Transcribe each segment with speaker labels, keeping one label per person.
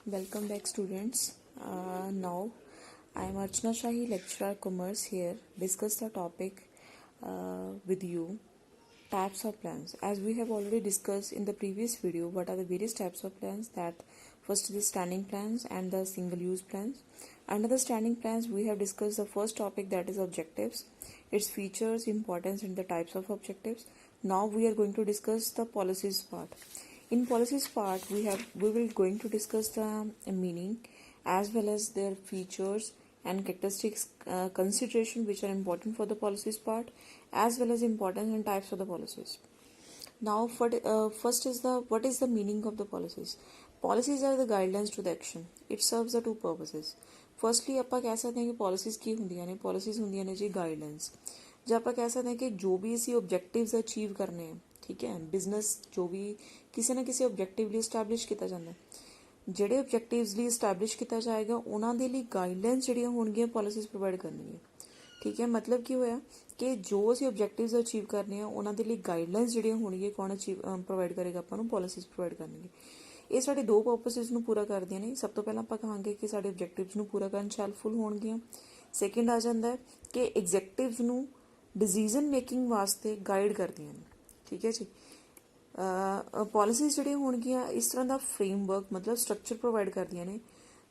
Speaker 1: Welcome back, students. Now, I am Archana Shahi, lecturer commerce here. Discuss the topic with you. Types of plans. As we have already discussed in the previous video, what are the various types of plans? That first is the standing plans and the single-use plans. Under the standing plans, we have discussed the first topic, that is objectives, its features, importance, and the types of objectives. Now we are going to discuss the policies part. In policies part, we will going to discuss the meaning as well as their features and characteristics, consideration which are important for the policies part, as well as importance and types of the policies. Now, first is the what is the meaning of the policies? Policies are the guidelines to the action. It serves the two purposes. Firstly, ਆਪਾਂ ਕਹਿ ਸਕਦੇ ਹਾਂ ਕਿ policies ਕੀ ਹੁੰਦੀਆਂ ਨੇ? Policies ਹੁੰਦੀਆਂ ਨੇ ਜੀ guidelines. ਜੇ ਆਪਾਂ ਕਹਿ ਸਕਦੇ ਹਾਂ ਕਿ ਜੋ ਵੀ ਅਸੀਂ objectives achieve ਕਰਨੇ ਆ, ਠੀਕ ਹੈ, ਬਿਜ਼ਨਸ ਜੋ ਵੀ ਕਿਸੇ ਨਾ ਕਿਸੇ objective ਲਈ establish ਕੀਤਾ ਜਾਂਦਾ, ਜਿਹੜੇ objectives ਲਈ establish ਕੀਤਾ ਜਾਏਗਾ ਉਹਨਾਂ ਦੇ ਲਈ guidelines ਜਿਹੜੀਆਂ ਹੋਣਗੀਆਂ policies provide ਕਰਨਗੀਆਂ, ਠੀਕ ਹੈ। ਮਤਲਬ ਕੀ ਹੋਇਆ ਕਿ ਜੋ ਅਸੀਂ objectives ਅਚੀਵ ਕਰਨੇ ਆ ਉਹਨਾਂ ਦੇ ਲਈ ਗਾਈਡਲਾਈਨਸ ਜਿਹੜੀਆਂ ਹੋਣਗੀਆਂ ਕੌਣ ਪ੍ਰੋਵਾਈਡ ਕਰੇਗਾ ਆਪਾਂ ਨੂੰ? ਪਾਲਿਸੀਜ਼ ਪ੍ਰੋਵਾਈਡ ਕਰਨਗੇ। ਇਹ ਸਾਡੇ ਦੋ ਪਰਪਸਿਸ ਨੂੰ ਪੂਰਾ ਕਰਦੀਆਂ ਨੇ। ਸਭ ਤੋਂ ਪਹਿਲਾਂ ਆਪਾਂ ਕਹਾਂਗੇ ਕਿ ਸਾਡੇ objectives ਨੂੰ ਪੂਰਾ ਕਰਨ 'ਚ ਹੈਲਪਫੁਲ ਹੋਣਗੀਆਂ। ਸੈਕਿੰਡ ਆ ਜਾਂਦਾ ਕਿ ਐਗਜ਼ੈਕਟਿਵਸ ਨੂੰ ਡਿਸੀਜ਼ਨ ਮੇਕਿੰਗ ਵਾਸਤੇ ਗਾਈਡ ਕਰਦੀਆਂ ਨੇ, ਠੀਕ ਹੈ ਜੀ। ਪਾਲਿਸੀਜ਼ ਜਿਹੜੀਆਂ ਹੋਣਗੀਆਂ ਇਸ ਤਰ੍ਹਾਂ ਦਾ ਫਰੇਮਵਰਕ ਮਤਲਬ ਸਟਰਕਚਰ ਪ੍ਰੋਵਾਈਡ ਕਰਦੀਆਂ ਨੇ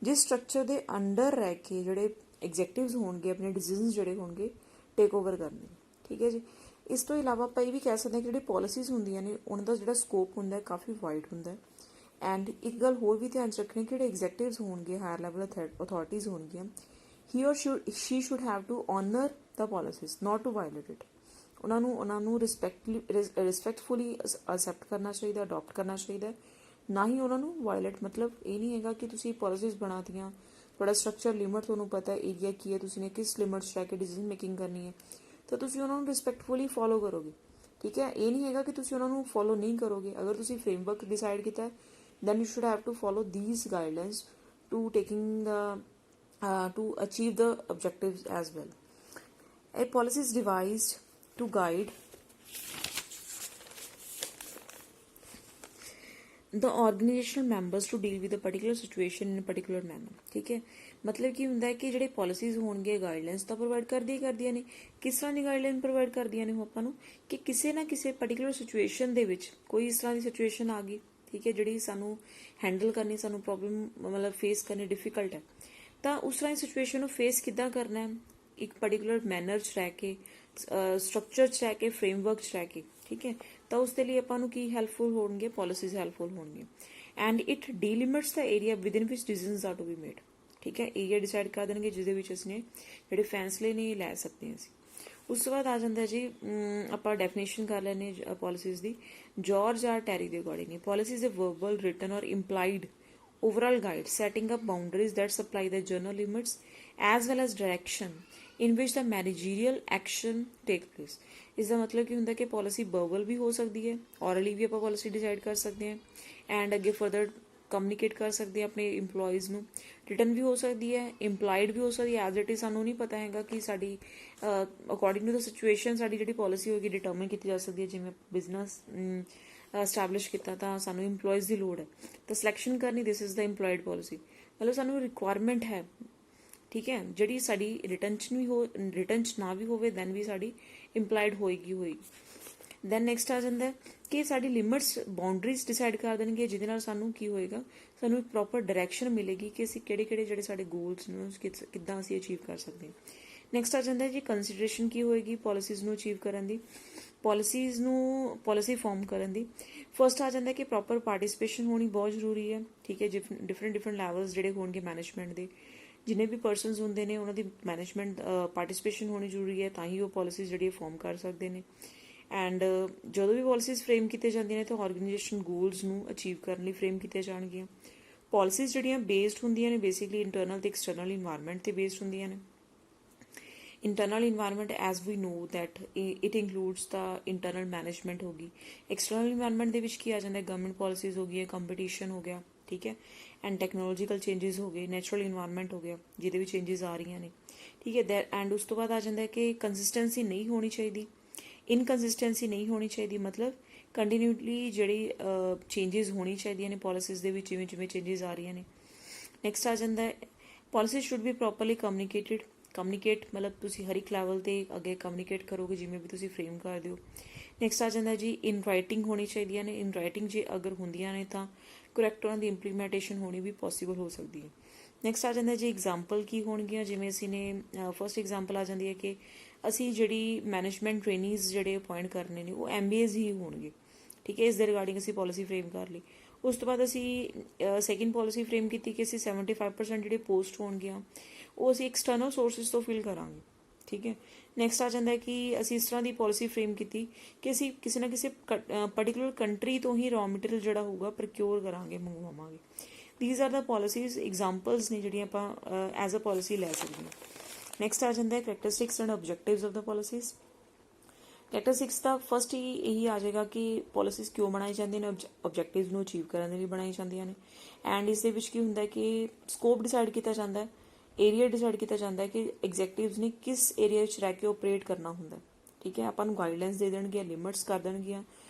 Speaker 1: ਜਿਸ ਸਟਰਕਚਰ ਦੇ ਅੰਡਰ ਰਹਿ ਕੇ ਜਿਹੜੇ ਐਗਜ਼ੈਕਟਿਵਸ ਹੋਣਗੇ ਆਪਣੇ ਡਿਸੀਜ਼ਨਸ ਜਿਹੜੇ ਹੋਣਗੇ ਟੇਕ ਓਵਰ ਕਰਨੇ, ਠੀਕ ਹੈ ਜੀ। ਇਸ ਤੋਂ ਇਲਾਵਾ ਆਪਾਂ ਇਹ ਵੀ ਕਹਿ ਸਕਦੇ ਹਾਂ ਕਿ ਜਿਹੜੀ ਪਾਲਿਸੀਜ਼ ਹੁੰਦੀਆਂ ਨੇ ਉਹਨਾਂ ਦਾ ਜਿਹੜਾ ਸਕੋਪ ਹੁੰਦਾ ਕਾਫੀ ਵਾਈਡ ਹੁੰਦਾ। ਐਂਡ ਇੱਕ ਗੱਲ ਹੋਰ ਵੀ ਧਿਆਨ 'ਚ ਰੱਖਣੀ ਕਿ ਜਿਹੜੇ ਐਗਜ਼ੈਕਟਿਵਸ ਹੋਣਗੇ ਹਾਇਰ ਲੈਵਲ ਅਥਾਰਟੀਜ਼ ਹੋਣਗੀਆਂ, he or she should have to honour the policies not to violate it. ਉਹਨਾਂ ਨੂੰ ਰਿਸਪੈਕਟਫੁਲੀ ਅਸੈਪਟ ਕਰਨਾ ਚਾਹੀਦਾ, ਅਡੋਪਟ ਕਰਨਾ ਚਾਹੀਦਾ, ਨਾ ਹੀ ਉਹਨਾਂ ਨੂੰ ਵਾਇਲੇਟ। ਮਤਲਬ ਇਹ ਨਹੀਂ ਹੈਗਾ ਕਿ ਤੁਸੀਂ ਪਾਲਿਸੀਜ਼ ਬਣਾਤੀਆਂ, ਤੁਹਾਡਾ ਸਟਰਕਚਰ ਲਿਮਟ ਤੁਹਾਨੂੰ ਪਤਾ ਏਰੀਆ ਕੀ ਹੈ, ਤੁਸੀਂ ਨੇ ਕਿਸ ਲਿਮਟ 'ਚ ਰਹਿ ਕੇ ਡਿਸੀਜ਼ਨ ਮੇਕਿੰਗ ਕਰਨੀ ਹੈ, ਤਾਂ ਤੁਸੀਂ ਉਹਨਾਂ ਨੂੰ ਰਿਸਪੈਕਟਫੁਲੀ ਫੋਲੋ ਕਰੋਗੇ, ਠੀਕ ਹੈ। ਇਹ ਨਹੀਂ ਹੈਗਾ ਕਿ ਤੁਸੀਂ ਉਹਨਾਂ ਨੂੰ ਫੋਲੋ ਨਹੀਂ ਕਰੋਗੇ। ਅਗਰ ਤੁਸੀਂ ਫਰੇਮਵਰਕ ਡਿਸਾਈਡ ਕੀਤਾ then you should have to follow these guidelines to achieve the objectives as well. A policy is devised to guide the organizational members to deal with a particular situation in a particular manner, ਠੀਕ ਹੈ। ਮਤਲਬ ਕੀ ਹੁੰਦਾ ਹੈ ਕਿ ਜਿਹੜੇ policies ਹੋਣਗੇ guidelines ਤਾਂ ਪ੍ਰੋਵਾਈਡ ਕਰਦੀਆਂ ਨੇ। ਕਿਸ ਤਰ੍ਹਾਂ ਦੀ ਗਾਈਡਲਾਈਨ ਪ੍ਰੋਵਾਈਡ ਕਰਦੀਆਂ ਨੇ ਉਹ ਆਪਾਂ ਨੂੰ ਕਿ ਕਿਸੇ ਨਾ ਕਿਸੇ ਪਰਟੀਕੂਲਰ ਸਿਚੁਏਸ਼ਨ ਦੇ ਵਿੱਚ ਕੋਈ ਇਸ ਤਰ੍ਹਾਂ ਦੀ ਸਿਚੁਏਸ਼ਨ ਆ ਗਈ, ਠੀਕ ਹੈ, ਜਿਹੜੀ ਸਾਨੂੰ ਹੈਂਡਲ ਕਰਨੀ, ਸਾਨੂੰ ਪ੍ਰੋਬਲਮ ਮਤਲਬ ਫੇਸ ਕਰਨੀ ਡਿਫਿਕਲਟ ਹੈ, ਤਾਂ ਉਸ ਤਰ੍ਹਾਂ ਦੀ ਸਿਚੁਏਸ਼ਨ ਨੂੰ ਫੇਸ ਕਿੱਦਾਂ ਕਰਨਾ ਹੈ? ਇੱਕ ਪਰਟੀਕੂਲਰ ਮੈਨਰ 'ਚ ਰਹਿ ਕੇ, ਸਟਰਕਚਰ 'ਚ ਰਹਿ ਕੇ, ਫਰੇਮਵਰਕ 'ਚ ਰਹਿ ਕੇ, ਠੀਕ ਹੈ। ਤਾਂ ਉਸ ਦੇ ਲਈ ਆਪਾਂ ਨੂੰ ਕੀ ਹੈਲਪਫੁਲ ਹੋਣਗੇ? ਪਾਲਿਸੀਜ਼ ਹੈਲਪਫੁਲ ਹੋਣਗੇ। And it delimits the area within which decisions are to be made, ਠੀਕ ਹੈ। ਏਰੀਆ ਡਿਸਾਈਡ ਕਰ ਦੇਣਗੇ ਜਿਹਦੇ ਵਿੱਚ ਅਸੀਂ ਜਿਹੜੇ ਫੈਸਲੇ ਨੇ ਲੈ ਸਕਦੇ ਹਾਂ ਅਸੀਂ। ਉਸ ਤੋਂ ਬਾਅਦ ਆ ਜਾਂਦਾ ਜੀ ਆਪਾਂ ਡੈਫੀਨੇਸ਼ਨ ਕਰ ਲੈਂਦੇ ਪਾਲਿਸੀਜ਼ ਦੀ। ਜਾਰਜ ਆਰ ਟੈਰੀ ਦੇ ਅਕੋਰਡਿੰਗ ਪਾਲਿਸੀਜ਼ ਅ ਵਰਬਲ, ਰਿਟਨ ਔਰ employed overall guide setting up boundaries that supply the general limits as well as direction in which the managerial action take place. ਇਸ ਦਾ ਮਤਲਬ ਕੀ ਹੁੰਦਾ ਕਿ ਪਾਲਿਸੀ ਵਰਬਲ ਵੀ ਹੋ ਸਕਦੀ ਹੈ, ਔਰਲੀ ਵੀ ਆਪਾਂ ਪਾਲਿਸੀ ਡਿਸਾਈਡ ਕਰ ਸਕਦੇ ਹਾਂ, ਐਂਡ ਅੱਗੇ ਫਰਦਰ ਕਮਿਊਨੀਕੇਟ ਕਰ ਸਕਦੇ ਹਾਂ ਆਪਣੇ ਇੰਪਲੋਈਜ਼ ਨੂੰ। ਰਿਟਨ ਵੀ ਹੋ ਸਕਦੀ ਹੈ, ਇੰਪਲਾਈਡ ਵੀ ਹੋ ਸਕਦੀ ਹੈ। ਐਜ਼ ਇਟ ਇਜ਼ ਸਾਨੂੰ ਨਹੀਂ ਪਤਾ ਹੈਗਾ ਕਿ ਸਾਡੀ ਅਕੋਰਡਿੰਗ ਟੂ ਦ ਸਿਚੁਏਸ਼ਨ ਸਾਡੀ ਜਿਹੜੀ ਪਾਲਿਸੀ ਹੋਏਗੀ ਡਿਟਰਮਿਨ ਕੀਤੀ ਜਾ ਸਕਦੀ ਹੈ। ਜਿਵੇਂ ਬਿਜ਼ਨਸ ਸਟੈਬਲਿਸ਼ ਕੀਤਾ ਤਾਂ ਸਾਨੂੰ ਇੰਪਲੋਈਜ਼ ਦੀ ਲੋੜ ਹੈ, ਤਾਂ ਸਿਲੈਕਸ਼ਨ ਕਰਨੀ, ਦਿਸ ਇਜ਼ ਦ ਇੰਪਲੋਇਡ ਪਾਲਿਸੀ। ਮਤਲਬ ਸਾਨੂੰ ਰਿਕੁਆਇਰਮੈਂਟ ਹੈ, ਠੀਕ ਹੈ, ਜਿਹੜੀ ਸਾਡੀ ਰਿਟਨ 'ਚ ਨਾ ਵੀ ਹੋਵੇ ਦੈਨ ਵੀ ਸਾਡੀ ਇੰਪਲਾਈਡ ਹੋਏਗੀ। ਦੈਨ ਨੈਕਸਟ ਆ ਜਾਂਦਾ ਕਿ ਸਾਡੀ ਲਿਮਿਟਸ, ਬਾਉਂਡਰੀਜ਼ ਡਿਸਾਈਡ ਕਰ ਦੇਣਗੇ ਜਿਹਦੇ ਨਾਲ ਸਾਨੂੰ ਕੀ ਹੋਏਗਾ, ਸਾਨੂੰ ਇੱਕ ਪ੍ਰੋਪਰ ਡਾਇਰੈਕਸ਼ਨ ਮਿਲੇਗੀ ਕਿ ਅਸੀਂ ਕਿਹੜੇ ਜਿਹੜੇ ਸਾਡੇ ਗੋਲਸ ਨੂੰ ਕਿੱਦਾਂ ਅਸੀਂ ਅਚੀਵ ਕਰ ਸਕਦੇ ਹਾਂ। ਨੈਕਸਟ ਆ ਜਾਂਦਾ ਜੀ ਕੰਸੀਡਰੇਸ਼ਨ ਕੀ ਹੋਏਗੀ ਪਾਲਿਸੀਜ਼ ਨੂੰ ਅਚੀਵ ਕਰਨ ਦੀ, ਪਾਲਿਸੀ ਫਾਰਮ ਕਰਨ ਦੀ। ਫਸਟ ਆ ਜਾਂਦਾ ਕਿ ਪ੍ਰੋਪਰ ਪਾਰਟੀਸਪੇਸ਼ਨ ਹੋਣੀ ਬਹੁਤ ਜ਼ਰੂਰੀ ਹੈ, ਠੀਕ ਹੈ। ਡਿਫਰੈਂਟ ਲੈਵਲਸ ਜਿਹੜੇ ਹੋਣਗੇ ਮੈਨੇਜਮੈਂਟ ਦੇ, ਜਿੰਨੇ ਵੀ ਪਰਸਨਸ ਹੁੰਦੇ ਨੇ ਉਹਨਾਂ ਦੀ ਮੈਨੇਜਮੈਂਟ ਪਾਰਟੀਸਪੇਸ਼ਨ ਹੋਣੀ ਜ਼ਰੂਰੀ ਹੈ, ਤਾਂ ਹੀ ਉਹ ਪਾਲਿਸੀਜ਼ ਜਿਹੜੀ ਫਾਰਮ ਕਰ ਸਕਦੇ ਨੇ। ਐਂਡ ਜਦੋਂ ਵੀ ਪਾਲਿਸੀਜ਼ ਫਰੇਮ ਕੀਤੇ ਜਾਂਦੀਆਂ ਨੇ ਤਾਂ ਆਰਗੇਨਾਈਜੇਸ਼ਨ ਗੋਲਸ ਨੂੰ ਅਚੀਵ ਕਰਨ ਲਈ ਫਰੇਮ ਕੀਤੇ ਜਾਣਗੀਆਂ। ਪਾਲਿਸੀਜ਼ ਜਿਹੜੀਆਂ ਬੇਸਡ ਹੁੰਦੀਆਂ ਨੇ ਬੇਸਿਕਲੀ ਇੰਟਰਨਲ ਤੇ ਐਕਸਟਰਨਲ ਇਨਵਾਇਰਨਮੈਂਟ ਤੇ ਬੇਸਡ ਹੁੰਦੀਆਂ ਨੇ। Internal environment as we know that it includes the internal management होगी। एक्सटर्नल इन्वायरमेंट ਦੇ ਵਿੱਚ ਕੀ ਆ ਜਾਂਦਾ? गवर्नमेंट पॉलिसीज हो गई, कंपटीशन हो गया, ठीक है, एंड टैक्नोलॉजिकल चेंजेस हो गए, नैचुरल इन्वायरमेंट हो गया ਜਿਹਦੇ ਵਿੱਚ चेंजेस आ रही ने, ठीक है। एंड उस तो बाद आ जाता है कि कंसिस्टेंसी नहीं होनी चाहिए, इनकंसिस्टेंसी नहीं होनी चाहिए, मतलब कंटिन्यूली ਜਿਹੜੀ चेंजेस होनी चाहिए ने पॉलिसीज ਦੇ ਵਿੱਚ ਜਿਵੇਂ ਜਿਵੇਂ चेंजेस आ रही ने। ਨੈਕਸਟ ਆ ਜਾਂਦਾ ਹੈ policy should be properly communicated. Communicate ਮਤਲਬ ਤੁਸੀਂ ਹਰ ਇੱਕ ਲੈਵਲ ਤੇ ਅੱਗੇ ਕਮਿਊਨੀਕੇਟ ਕਰੋਗੇ ਜਿਵੇਂ ਵੀ ਤੁਸੀਂ ਫਰੇਮ ਕਰਦੇ ਹੋ। ਨੈਕਸਟ ਆ ਜਾਂਦਾ ਜੀ ਇਨ ਰਾਈਟਿੰਗ ਹੋਣੀ ਚਾਹੀਦੀਆਂ ਨੇ। ਇਨ ਰਾਈਟਿੰਗ ਜੇ ਅਗਰ ਹੁੰਦੀਆਂ ਨੇ ਤਾਂ ਕਰੈਕਟ ਉਹਨਾਂ ਦੀ ਇੰਪਲੀਮੈਂਟੇਸ਼ਨ ਹੋਣੀ ਵੀ ਪੋਸੀਬਲ ਹੋ ਸਕਦੀ ਹੈ। ਨੈਕਸਟ ਆ ਜਾਂਦਾ ਜੀ ਐਗਜ਼ਾਮਪਲ ਕੀ ਹੋਣਗੀਆਂ, ਜਿਵੇਂ ਅਸੀਂ ਨੇ ਫਸਟ ਐਗਜ਼ਾਮਪਲ ਆ ਜਾਂਦੀ ਹੈ ਕਿ ਅਸੀਂ ਜਿਹੜੀ ਮੈਨੇਜਮੈਂਟ ਟ੍ਰੇਨਿੰਗਸ ਜਿਹੜੇ ਅਪਾਇੰਟ ਕਰਨੇ ਨੇ ਉਹ MBAs ਹੀ ਹੋਣਗੇ, ਠੀਕ ਹੈ। ਇਸ ਦੇ ਰਿਗਾਰਡਿੰਗ ਅਸੀਂ ਪਾਲਿਸੀ ਫਰੇਮ ਕਰ ਲਈ। ਉਸ ਤੋਂ ਬਾਅਦ ਅਸੀਂ ਸੈਕਿੰਡ ਪਾਲਿਸੀ ਫਰੇਮ ਕੀਤੀ ਕਿ ਅਸੀਂ 75% ਜਿਹੜੇ ਪੋਸਟ ਹੋਣਗੀਆਂ ਉਹ ਅਸੀਂ ਐਕਸਟਰਨਲ ਸੋਰਸਿਸ ਤੋਂ ਫਿਲ ਕਰਾਂਗੇ, ਠੀਕ ਹੈ। ਨੈਕਸਟ ਆ ਜਾਂਦਾ ਹੈ ਕਿ ਅਸੀਂ ਇਸ ਤਰ੍ਹਾਂ ਦੀ ਪਾਲਿਸੀ ਫਰੇਮ ਕੀਤੀ ਕਿ ਅਸੀਂ ਕਿਸੇ ਨਾ ਕਿਸੇ ਪਰਟੀਕੂਲਰ ਕੰਟਰੀ ਤੋਂ ਹੀ ਰॉ ਮਟੀਰੀਅਲ ਜਿਹੜਾ ਹੋਊਗਾ ਪ੍ਰੋਕਿਓਰ ਕਰਾਂਗੇ, ਮੰਗਵਾਵਾਂਗੇ। These are the policies examples ਨੇ ਜਿਹੜੀਆਂ ਆਪਾਂ ਐਜ਼ ਅ ਪਾਲਿਸੀ ਲੈ ਸਕਦੇ ਹਾਂ। ਨੈਕਸਟ ਆ ਜਾਂਦਾ ਹੈ characteristics and objectives of the policies. Characteristics ਦਾ ਫਸਟ ਹੀ ਇਹੀ ਆ ਜਾਏਗਾ ਕਿ ਪਾਲਿਸੀਜ਼ ਕਿਉਂ ਬਣਾਈ ਜਾਂਦੀਆਂ ਨੇ, ਆਬਜੈਕਟਿਵਸ ਨੂੰ ਅਚੀਵ ਕਰਨ ਦੇ ਲਈ ਬਣਾਈ ਜਾਂਦੀਆਂ ਨੇ। ਐਂਡ ਇਸ ਦੇ ਵਿੱਚ ਕੀ ਹੁੰਦਾ ਹੈ ਕਿ ਸਕੋਪ ਡਿਸਾਈਡ ਕੀਤਾ ਜਾਂਦਾ ਹੈ, ਏਰੀਆ ਡਿਸਾਈਡ ਕੀਤਾ ਜਾਂਦਾ ਹੈ ਕਿ ਐਗਜ਼ੈਕਟਿਵਸ ਨੇ ਕਿਸ ਏਰੀਆ ਵਿੱਚ ਰਹਿ ਕੇ ਆਪਰੇਟ ਕਰਨਾ ਹੁੰਦਾ, ਠੀਕ ਹੈ। ਆਪਾਂ ਨੂੰ ਗਾਈਡਲਾਈਨਸ ਦੇ ਦੇਣਗੇ, ਲਿਮਿਟਸ ਕਰ ਦੇਣਗੀਆਂ,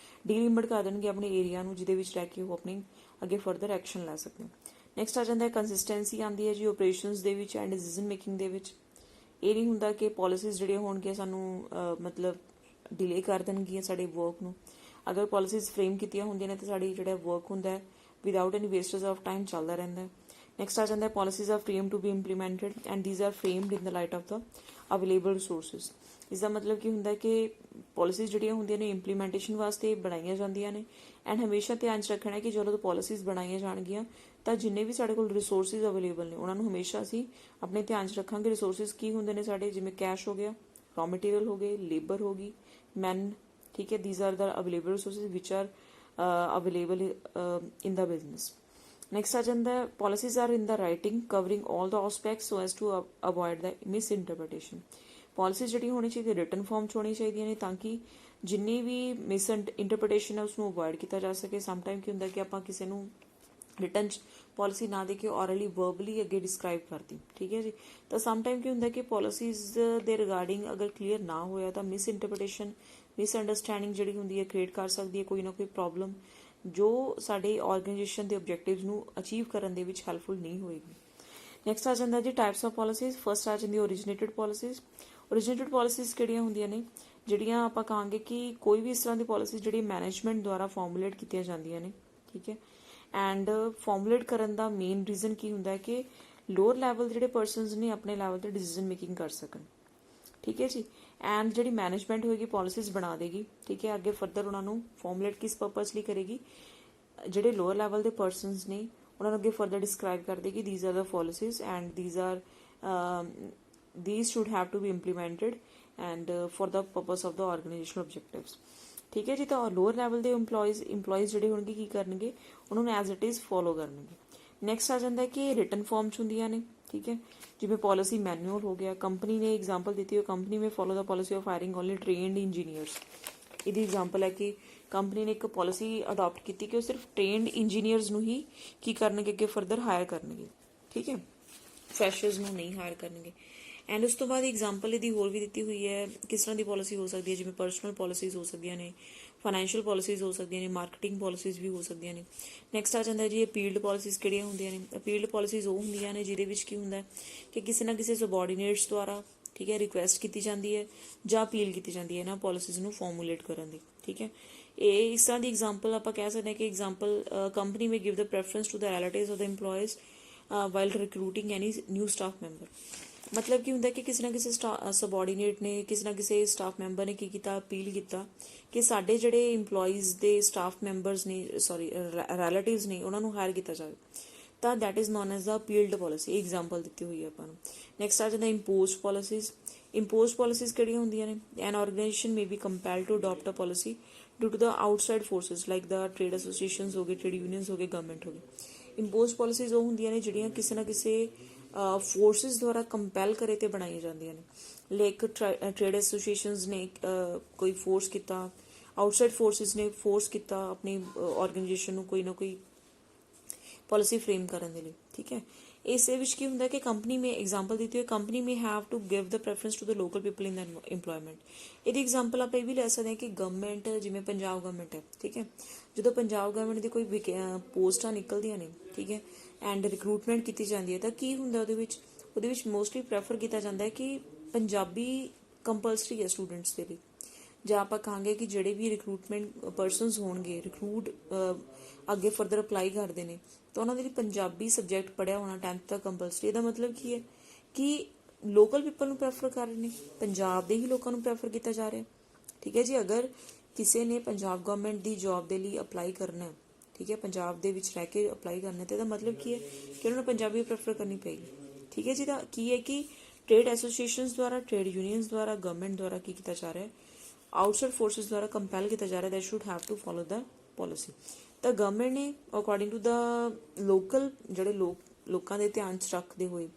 Speaker 1: ਡੀਲਿਮਿਟ ਕਰ ਦੇਣਗੇ ਆਪਣੇ ਏਰੀਆ ਨੂੰ ਜਿਹਦੇ ਵਿੱਚ ਰਹਿ ਕੇ ਉਹ ਆਪਣੀ ਅੱਗੇ ਫਰਦਰ ਐਕਸ਼ਨ ਲੈ ਸਕਦੇ। ਨੈਕਸਟ ਆ ਜਾਂਦਾ ਹੈ ਕੰਸਿਸਟੈਂਸੀ ਆਉਂਦੀ ਹੈ ਜੀ ਆਪਰੇਸ਼ਨਸ ਦੇ ਵਿੱਚ ਐਂਡ ਡਿਸੀਜਨ ਮੇਕਿੰਗ ਦੇ ਵਿੱਚ। ਇਹ ਨਹੀਂ ਹੁੰਦਾ ਕਿ ਪਾਲਿਸੀਜ਼ ਜਿਹੜੀਆਂ ਹੋਣਗੀਆਂ ਸਾਨੂੰ ਮਤਲਬ ਡਿਲੇ ਕਰ ਦੇਣਗੀਆਂ ਸਾਡੇ ਵਰਕ ਨੂੰ। ਅਗਰ ਪਾਲਿਸੀਜ਼ ਫਰੇਮ ਕੀਤੀਆਂ ਹੁੰਦੀਆਂ ਨੇ ਤਾਂ ਸਾਡੀ ਜਿਹੜਾ ਵਰਕ ਹੁੰਦਾ ਹੈ without any wastage of time ਚੱਲਦਾ ਰਹਿੰਦਾ ਹੈ। ਨੈਕਸਟ ਆ ਜਾਂਦਾ ਹੈ policies are frame to be implemented and these are framed in the light of the available resources. ਇਸ ਦਾ ਮਤਲਬ ਕੀ ਹੁੰਦਾ ਕਿ ਪਾਲਿਸੀਜ਼ ਜਿਹੜੀਆਂ ਹੁੰਦੀਆਂ ਨੇ ਇੰਪਲੀਮੈਂਟੇਸ਼ਨ ਵਾਸਤੇ ਬਣਾਈਆਂ ਜਾਂਦੀਆਂ ਨੇ ਐਂਡ ਹਮੇਸ਼ਾ ਧਿਆਨ 'ਚ ਰੱਖਣਾ ਕਿ ਜਦੋਂ ਪਾਲਿਸੀਜ਼ ਬਣਾਈਆਂ ਜਾਣਗੀਆਂ ਤਾਂ ਜਿੰਨੇ ਵੀ ਸਾਡੇ ਕੋਲ ਰਿਸੋਰਸਿਸ ਅਵੇਲੇਬਲ ਨੇ ਉਹਨਾਂ ਨੂੰ ਹਮੇਸ਼ਾ ਅਸੀਂ ਆਪਣੇ ਧਿਆਨ 'ਚ ਰੱਖਾਂਗੇ। ਰਿਸੋਰਸਿਸ ਕੀ ਹੁੰਦੇ ਨੇ ਸਾਡੇ, ਜਿਵੇਂ ਕੈਸ਼ ਹੋ ਗਿਆ, ਰॉ ਮਟੀਰੀਅਲ ਹੋ ਗਏ, ਲੇਬਰ ਹੋ ਗਈ, ਮੈਨ, ਠੀਕ ਹੈ। These are the available resources which are available in the business. Next ਆ ਜਾਂਦਾ ਹੈ policies are in the writing covering all the aspects so as to avoid the misinterpretation. Policies ਜਿਹੜੀ ਹੋਣੀ ਚਾਹੀਦੀ ਰਿਟਨ ਫਾਰਮ 'ਚ ਹੋਣੀ ਚਾਹੀਦੀਆਂ ਨੇ ਤਾਂ ਕਿ ਜਿੰਨੀ ਵੀ ਮਿਸ ਇੰਟਰਪ੍ਰੀਟੇਸ਼ਨ ਹੈ ਉਸਨੂੰ ਅਵੋਇਡ ਕੀਤਾ ਜਾ ਸਕੇ। ਸਮ ਟਾਈਮ ਕੀ ਹੁੰਦਾ ਕਿ ਆਪਾਂ ਕਿਸੇ ਨੂੰ ਰਿਟਨ 'ਚ ਪਾਲਿਸੀ ਨਾ ਦੇ ਕੇ ਔਰਲੀ ਵਰਬਲੀ ਅੱਗੇ ਡਿਸਕ੍ਰਾਈਬ ਕਰਦੀ, ਠੀਕ ਹੈ ਜੀ। ਤਾਂ ਸਮ ਟਾਈਮ ਕੀ ਹੁੰਦਾ ਕਿ ਪਾਲਿਸੀਜ਼ ਦੇ ਰਿਗਾਰਡਿੰਗ ਅਗਰ ਕਲੀਅਰ ਨਾ ਹੋਇਆ ਤਾਂ ਮਿਸ ਇੰਟਰਪ੍ਰੀਟੇਸ਼ਨ, ਮਿਸ ਅੰਡਰਸਟੈਂਡਿੰਗ ਜਿਹੜੀ ਹੁੰਦੀ ਹੈ ਕ੍ਰੀਏਟ ਕਰ ਸਕਦੀ ਹੈ ਕੋਈ ਨਾ ਕੋਈ ਪ੍ਰੋਬਲਮ ਜੋ ਸਾਡੇ ਆਰਗੇਨਾਈਜੇਸ਼ਨ ਦੇ ਆਬਜੈਕਟਿਵਸ ਨੂੰ ਅਚੀਵ ਕਰਨ ਦੇ ਵਿੱਚ ਹੈਲਪਫੁਲ ਨਹੀਂ ਹੋਏਗੀ। ਨੈਕਸਟ ਆ ਜਾਂਦਾ ਜੀ ਟਾਈਪਸ ਆਫ ਪਾਲਿਸੀਜ਼। ਫਸਟ ਆ ਜਾਂਦੀ ਓਰੀਜੀਨੇਟਡ ਪਾਲਿਸੀਜ਼। ਓਰੀਜੀਨੇਟਡ ਪਾਲਿਸੀਜ਼ ਕਿਹੜੀਆਂ ਹੁੰਦੀਆਂ ਨੇ, ਜਿਹੜੀਆਂ ਆਪਾਂ ਕਹਾਂਗੇ ਕਿ ਕੋਈ ਵੀ ਇਸ ਤਰ੍ਹਾਂ ਦੀ ਪਾਲਿਸੀ ਜਿਹੜੀ ਮੈਨੇਜਮੈਂਟ ਦੁਆਰਾ ਫਾਰਮੂਲੇਟ ਕੀਤੀਆਂ ਜਾਂਦੀਆਂ ਨੇ, ਠੀਕ ਹੈ। ਐਂਡ ਫਾਰਮੂਲੇਟ ਕਰਨ ਦਾ ਮੇਨ ਰੀਜ਼ਨ ਕੀ ਹੁੰਦਾ ਹੈ ਕਿ ਲੋਅਰ ਲੈਵਲ ਜਿਹੜੇ ਪਰਸਨਸ ਨੇ ਆਪਣੇ ਲੈਵਲ ਤੇ ਡਿਸੀਜਨ ਮੇਕਿੰਗ ਕਰ ਸਕਣ, ਠੀਕ ਹੈ ਜੀ। ਐਂਡ ਜਿਹੜੀ ਮੈਨੇਜਮੈਂਟ ਹੋਏਗੀ ਪਾਲਿਸੀਜ਼ ਬਣਾ ਦੇਗੀ, ਠੀਕ ਹੈ। ਅੱਗੇ ਫਰਦਰ ਉਹਨਾਂ ਨੂੰ ਫਾਰਮੂਲੇਟ ਕਿਸ ਪਰਪਸ ਲਈ ਕਰੇਗੀ, ਜਿਹੜੇ ਲੋਅਰ ਲੈਵਲ ਦੇ ਪਰਸਨਸ ਨੇ ਉਹਨਾਂ ਨੂੰ ਅੱਗੇ ਫਰਦਰ ਡਿਸਕ੍ਰਾਈਬ ਕਰ ਦੇਗੀ these are the policies and these should have to be implemented and for the purpose of the organizational objectives, ਠੀਕ ਹੈ ਜੀ। ਤਾਂ ਲੋਅਰ ਲੈਵਲ ਦੇ ਇੰਪਲੋਈਜ਼ ਜਿਹੜੇ ਹੋਣਗੇ ਕੀ ਕਰਨਗੇ, ਉਹਨਾਂ ਨੂੰ ਐਜ਼ ਇਟ ਇਜ਼ ਫੋਲੋ ਕਰਨਗੇ। ਨੈਕਸਟ ਆ ਜਾਂਦਾ ਕਿ ਰਿਟਨ ਫਾਰਮ 'ਚ ਹੁੰਦੀਆਂ ਨੇ, ਠੀਕ ਹੈ। ਜਿਵੇਂ ਪਾਲਿਸੀ ਮੈਨੂਅਲ ਹੋ ਗਿਆ, ਕੰਪਨੀ ਨੇ ਐਗਜ਼ਾਮਪਲ ਦਿੱਤੀ ਹੋਈ, company may follow the policy of hiring only trained engineers. ਇਹਦੀ ਐਗਜ਼ਾਮਪਲ ਹੈ ਕਿ ਕੰਪਨੀ ਨੇ ਇੱਕ ਪਾਲਿਸੀ ਅਡਾਪਟ ਕੀਤੀ ਕਿ ਉਹ ਸਿਰਫ ਟ੍ਰੇਨਡ ਇੰਜੀਨੀਅਰਸ ਨੂੰ ਹੀ ਕੀ ਕਰਨਗੇ ਅੱਗੇ ਫਰਦਰ ਹਾਇਰ ਕਰਨਗੇ, ਠੀਕ ਹੈ, ਫਰੈਸ਼ਰਸ ਨੂੰ ਨਹੀਂ ਹਾਇਰ ਕਰਨਗੇ। ਐਂਡ ਉਸ ਤੋਂ ਬਾਅਦ ਐਗਜ਼ਾਮਪਲ ਇਹਦੀ ਹੋਰ ਵੀ ਦਿੱਤੀ ਹੋਈ ਹੈ ਕਿਸ ਤਰ੍ਹਾਂ ਦੀ ਪਾਲਿਸੀ ਹੋ ਸਕਦੀ ਹੈ, ਜਿਵੇਂ ਪਰਸਨਲ ਪਾਲਿਸੀਜ਼ ਹੋ ਸਕਦੀਆਂ ਨੇ, ਫਾਈਨੈਂਸ਼ੀਅਲ ਪਾਲਿਸੀਜ਼ ਹੋ ਸਕਦੀਆਂ ਨੇ, ਮਾਰਕੀਟਿੰਗ ਪਾਲਿਸੀਜ਼ ਵੀ ਹੋ ਸਕਦੀਆਂ ਨੇ। ਨੈਕਸਟ ਆ ਜਾਂਦਾ ਜੀ ਅਪੀਲਡ ਪਾਲਿਸੀਜ਼ ਕਿਹੜੀਆਂ ਹੁੰਦੀਆਂ ਨੇ। ਅਪੀਲਡ ਪਾਲਿਸੀਜ਼ ਉਹ ਹੁੰਦੀਆਂ ਨੇ ਜਿਹਦੇ ਵਿੱਚ ਕੀ ਹੁੰਦਾ ਕਿ ਕਿਸੇ ਨਾ ਕਿਸੇ ਸਬਆਰਡੀਨੇਟਸ ਦੁਆਰਾ, ਠੀਕ ਹੈ, ਰਿਕੁਐਸਟ ਕੀਤੀ ਜਾਂਦੀ ਹੈ ਜਾਂ ਅਪੀਲ ਕੀਤੀ ਜਾਂਦੀ ਹੈ ਇਹਨਾਂ ਪਾਲਿਸੀਜ਼ ਨੂੰ ਫਾਰਮੂਲੇਟ ਕਰਨ ਦੀ, ਠੀਕ ਹੈ। ਇਹ ਇਸ ਤਰ੍ਹਾਂ ਦੀ ਐਗਜ਼ਾਮਪਲ ਆਪਾਂ ਕਹਿ ਸਕਦੇ ਹਾਂ ਕਿ example company may give the preference to the relatives of the employees while recruiting any new staff member. ਮਤਲਬ ਕੀ ਹੁੰਦਾ ਕਿ ਕਿਸੇ ਨਾ ਕਿਸੇ ਸਬਆਰਡੀਨੇਟ ਨੇ, ਕਿਸੇ ਨਾ ਕਿਸੇ ਸਟਾਫ ਮੈਂਬਰ ਨੇ ਕੀ ਕੀਤਾ, ਅਪੀਲ ਕੀਤਾ ਕਿ ਸਾਡੇ ਜਿਹੜੇ ਇੰਪਲੋਈਜ਼ ਦੇ ਸਟਾਫ ਮੈਂਬਰਸ ਨੇ, ਰਿਲੇਟਿਵਸ ਨੇ, ਉਹਨਾਂ ਨੂੰ ਹਾਇਰ ਕੀਤਾ ਜਾਵੇ, ਤਾਂ that is known as the appealed policy. Example ਦਿੱਤੀ ਹੋਈ ਹੈ ਆਪਾਂ ਨੂੰ। ਨੈਕਸਟ ਆ ਜਾਂਦਾ ਇੰਪੋਜ਼ਡ ਪਾਲਿਸੀਜ਼। ਇੰਪੋਜ਼ਡ ਪਾਲਿਸੀਜ਼ ਕਿਹੜੀਆਂ ਹੁੰਦੀਆਂ ਨੇ, an organisation may be compelled to adapt a policy due to the outside forces like the trade associations ਹੋ ਗਏ, ਟ੍ਰੇਡ ਯੂਨੀਅਨਸ ਹੋ ਗਏ, ਗਵਰਨਮੈਂਟ ਹੋ ਗਈ। ਇੰਪੋਜ਼ਡ ਪਾਲਿਸੀਜ਼ ਉਹ ਹੁੰਦੀਆਂ ਨੇ ਜਿਹੜੀਆਂ ਕਿਸੇ ਨਾ ਕਿਸੇ ਫੋਰਸਿਸ ਦੁਆਰਾ ਕੰਪੈਲ ਕਰੇ ਤੇ ਬਣਾਈਆਂ ਜਾਂਦੀਆਂ ਨੇ। ਲਾਈਕ ਟ੍ਰੇਡ ਐਸੋਸੀਏਸ਼ਨਸ ਨੇ ਕੋਈ ਫੋਰਸ ਕੀਤਾ, ਆਊਟਸਾਈਡ ਫੋਰਸਿਸ ਨੇ ਫੋਰਸ ਕੀਤਾ ਆਪਣੀ ਆਰਗੇਨਾਈਜੇਸ਼ਨ ਨੂੰ ਕੋਈ ਨਾ ਕੋਈ ਪੋਲਿਸੀ ਫਰੇਮ ਕਰਨ ਦੇ ਲਈ, ਠੀਕ ਹੈ। ਇਸ ਦੇ ਵਿੱਚ ਕੀ ਹੁੰਦਾ ਕਿ ਕੰਪਨੀ ਮੇ ਐਗਜ਼ਾਮਪਲ ਦਿੱਤੀ ਹੋਈ, company may have to give the preference to the local people in the employment. ਇਹਦੀ ਐਗਜ਼ਾਮਪਲ ਆਪਾਂ ਇਹ ਵੀ ਲੈ ਸਕਦੇ ਹਾਂ ਕਿ ਗਵਰਨਮੈਂਟ, ਜਿਵੇਂ ਪੰਜਾਬ ਗਵਰਨਮੈਂਟ ਹੈ, ਠੀਕ ਹੈ, ਜਦੋਂ ਪੰਜਾਬ ਗਵਰਨਮੈਂਟ ਦੀ ਕੋਈ ਪੋਸਟਾਂ ਨਿਕਲਦੀਆਂ ਨੇ, ਠੀਕ ਹੈ, ਐਂਡ ਰਿਕਰੂਟਮੈਂਟ ਕੀਤੀ ਜਾਂਦੀ ਹੈ, ਤਾਂ ਕੀ ਹੁੰਦਾ ਉਹਦੇ ਵਿੱਚ ਮੋਸਟਲੀ ਪ੍ਰੈਫਰ ਕੀਤਾ ਜਾਂਦਾ ਹੈ ਕਿ ਪੰਜਾਬੀ ਕੰਪਲਸਰੀ ਹੈ ਸਟੂਡੈਂਟਸ ਦੇ ਲਈ। ਜਾਂ ਆਪਾਂ ਕਹਾਂਗੇ ਕਿ ਜਿਹੜੇ ਵੀ ਰਿਕਰੂਟਮੈਂਟ ਪਰਸਨਸ ਹੋਣਗੇ, ਅੱਗੇ ਫਰਦਰ ਅਪਲਾਈ ਕਰਦੇ ਨੇ, ਤਾਂ ਉਹਨਾਂ ਦੇ ਲਈ ਪੰਜਾਬੀ ਸਬਜੈਕਟ ਪੜ੍ਹਿਆ ਹੋਣਾ 10th ਤੱਕ ਕੰਪਲਸਰੀ। ਇਹਦਾ ਮਤਲਬ ਕੀ ਹੈ ਕਿ ਲੋਕਲ ਪੀਪਲ ਨੂੰ ਪ੍ਰੈਫਰ ਕਰ ਰਹੇ ਨੇ, ਪੰਜਾਬ ਦੇ ਹੀ ਲੋਕਾਂ ਨੂੰ ਪ੍ਰੈਫਰ ਕੀਤਾ ਜਾ ਰਿਹਾ, ਠੀਕ ਹੈ ਜੀ। ਅਗਰ ਕਿਸੇ ਨੇ ਪੰਜਾਬ ਗਵਰਨਮੈਂਟ ਦੀ ਜੌਬ ਦੇ ਲਈ ਅਪਲਾਈ ਕਰਨਾ, ਠੀਕ ਹੈ, ਪੰਜਾਬ ਦੇ ਵਿੱਚ ਰਹਿ ਕੇ ਅਪਲਾਈ ਕਰਨਾ, ਤੇ ਇਹਦਾ ਮਤਲਬ ਕੀ ਹੈ ਕਿ ਉਹਨਾਂ ਨੂੰ ਪੰਜਾਬੀ ਪ੍ਰੈਫਰ ਕਰਨੀ ਪਏਗੀ, ਠੀਕ ਹੈ ਜੀ। ਤਾਂ ਕੀ ਹੈ ਕਿ ਟ੍ਰੇਡ ਐਸੋਸੀਏਸ਼ਨਸ ਦੁਆਰਾ, ਟ੍ਰੇਡ ਯੂਨੀਅਨਸ ਦੁਆਰਾ, ਗਵਰਨਮੈਂਟ ਦੁਆਰਾ ਕੀ ਕੀਤਾ ਜਾ ਰਿਹਾ ਹੈ, ਆਊਟਸਾਈਡ ਫੋਰਸਿਸ ਦੁਆਰਾ ਕੰਪੈਲ ਕੀਤਾ ਜਾ ਰਿਹਾ, that should have to follow the policy. ਤਾਂ ਗਵਰਨਮੈਂਟ ਨੇ ਅਕੋਰਡਿੰਗ ਟੂ ਦਾ ਲੋਕਲ, ਜਿਹੜੇ ਲੋਕਾਂ ਦੇ ਧਿਆਨ 'ਚ ਰੱਖਦੇ ਹੋਏ,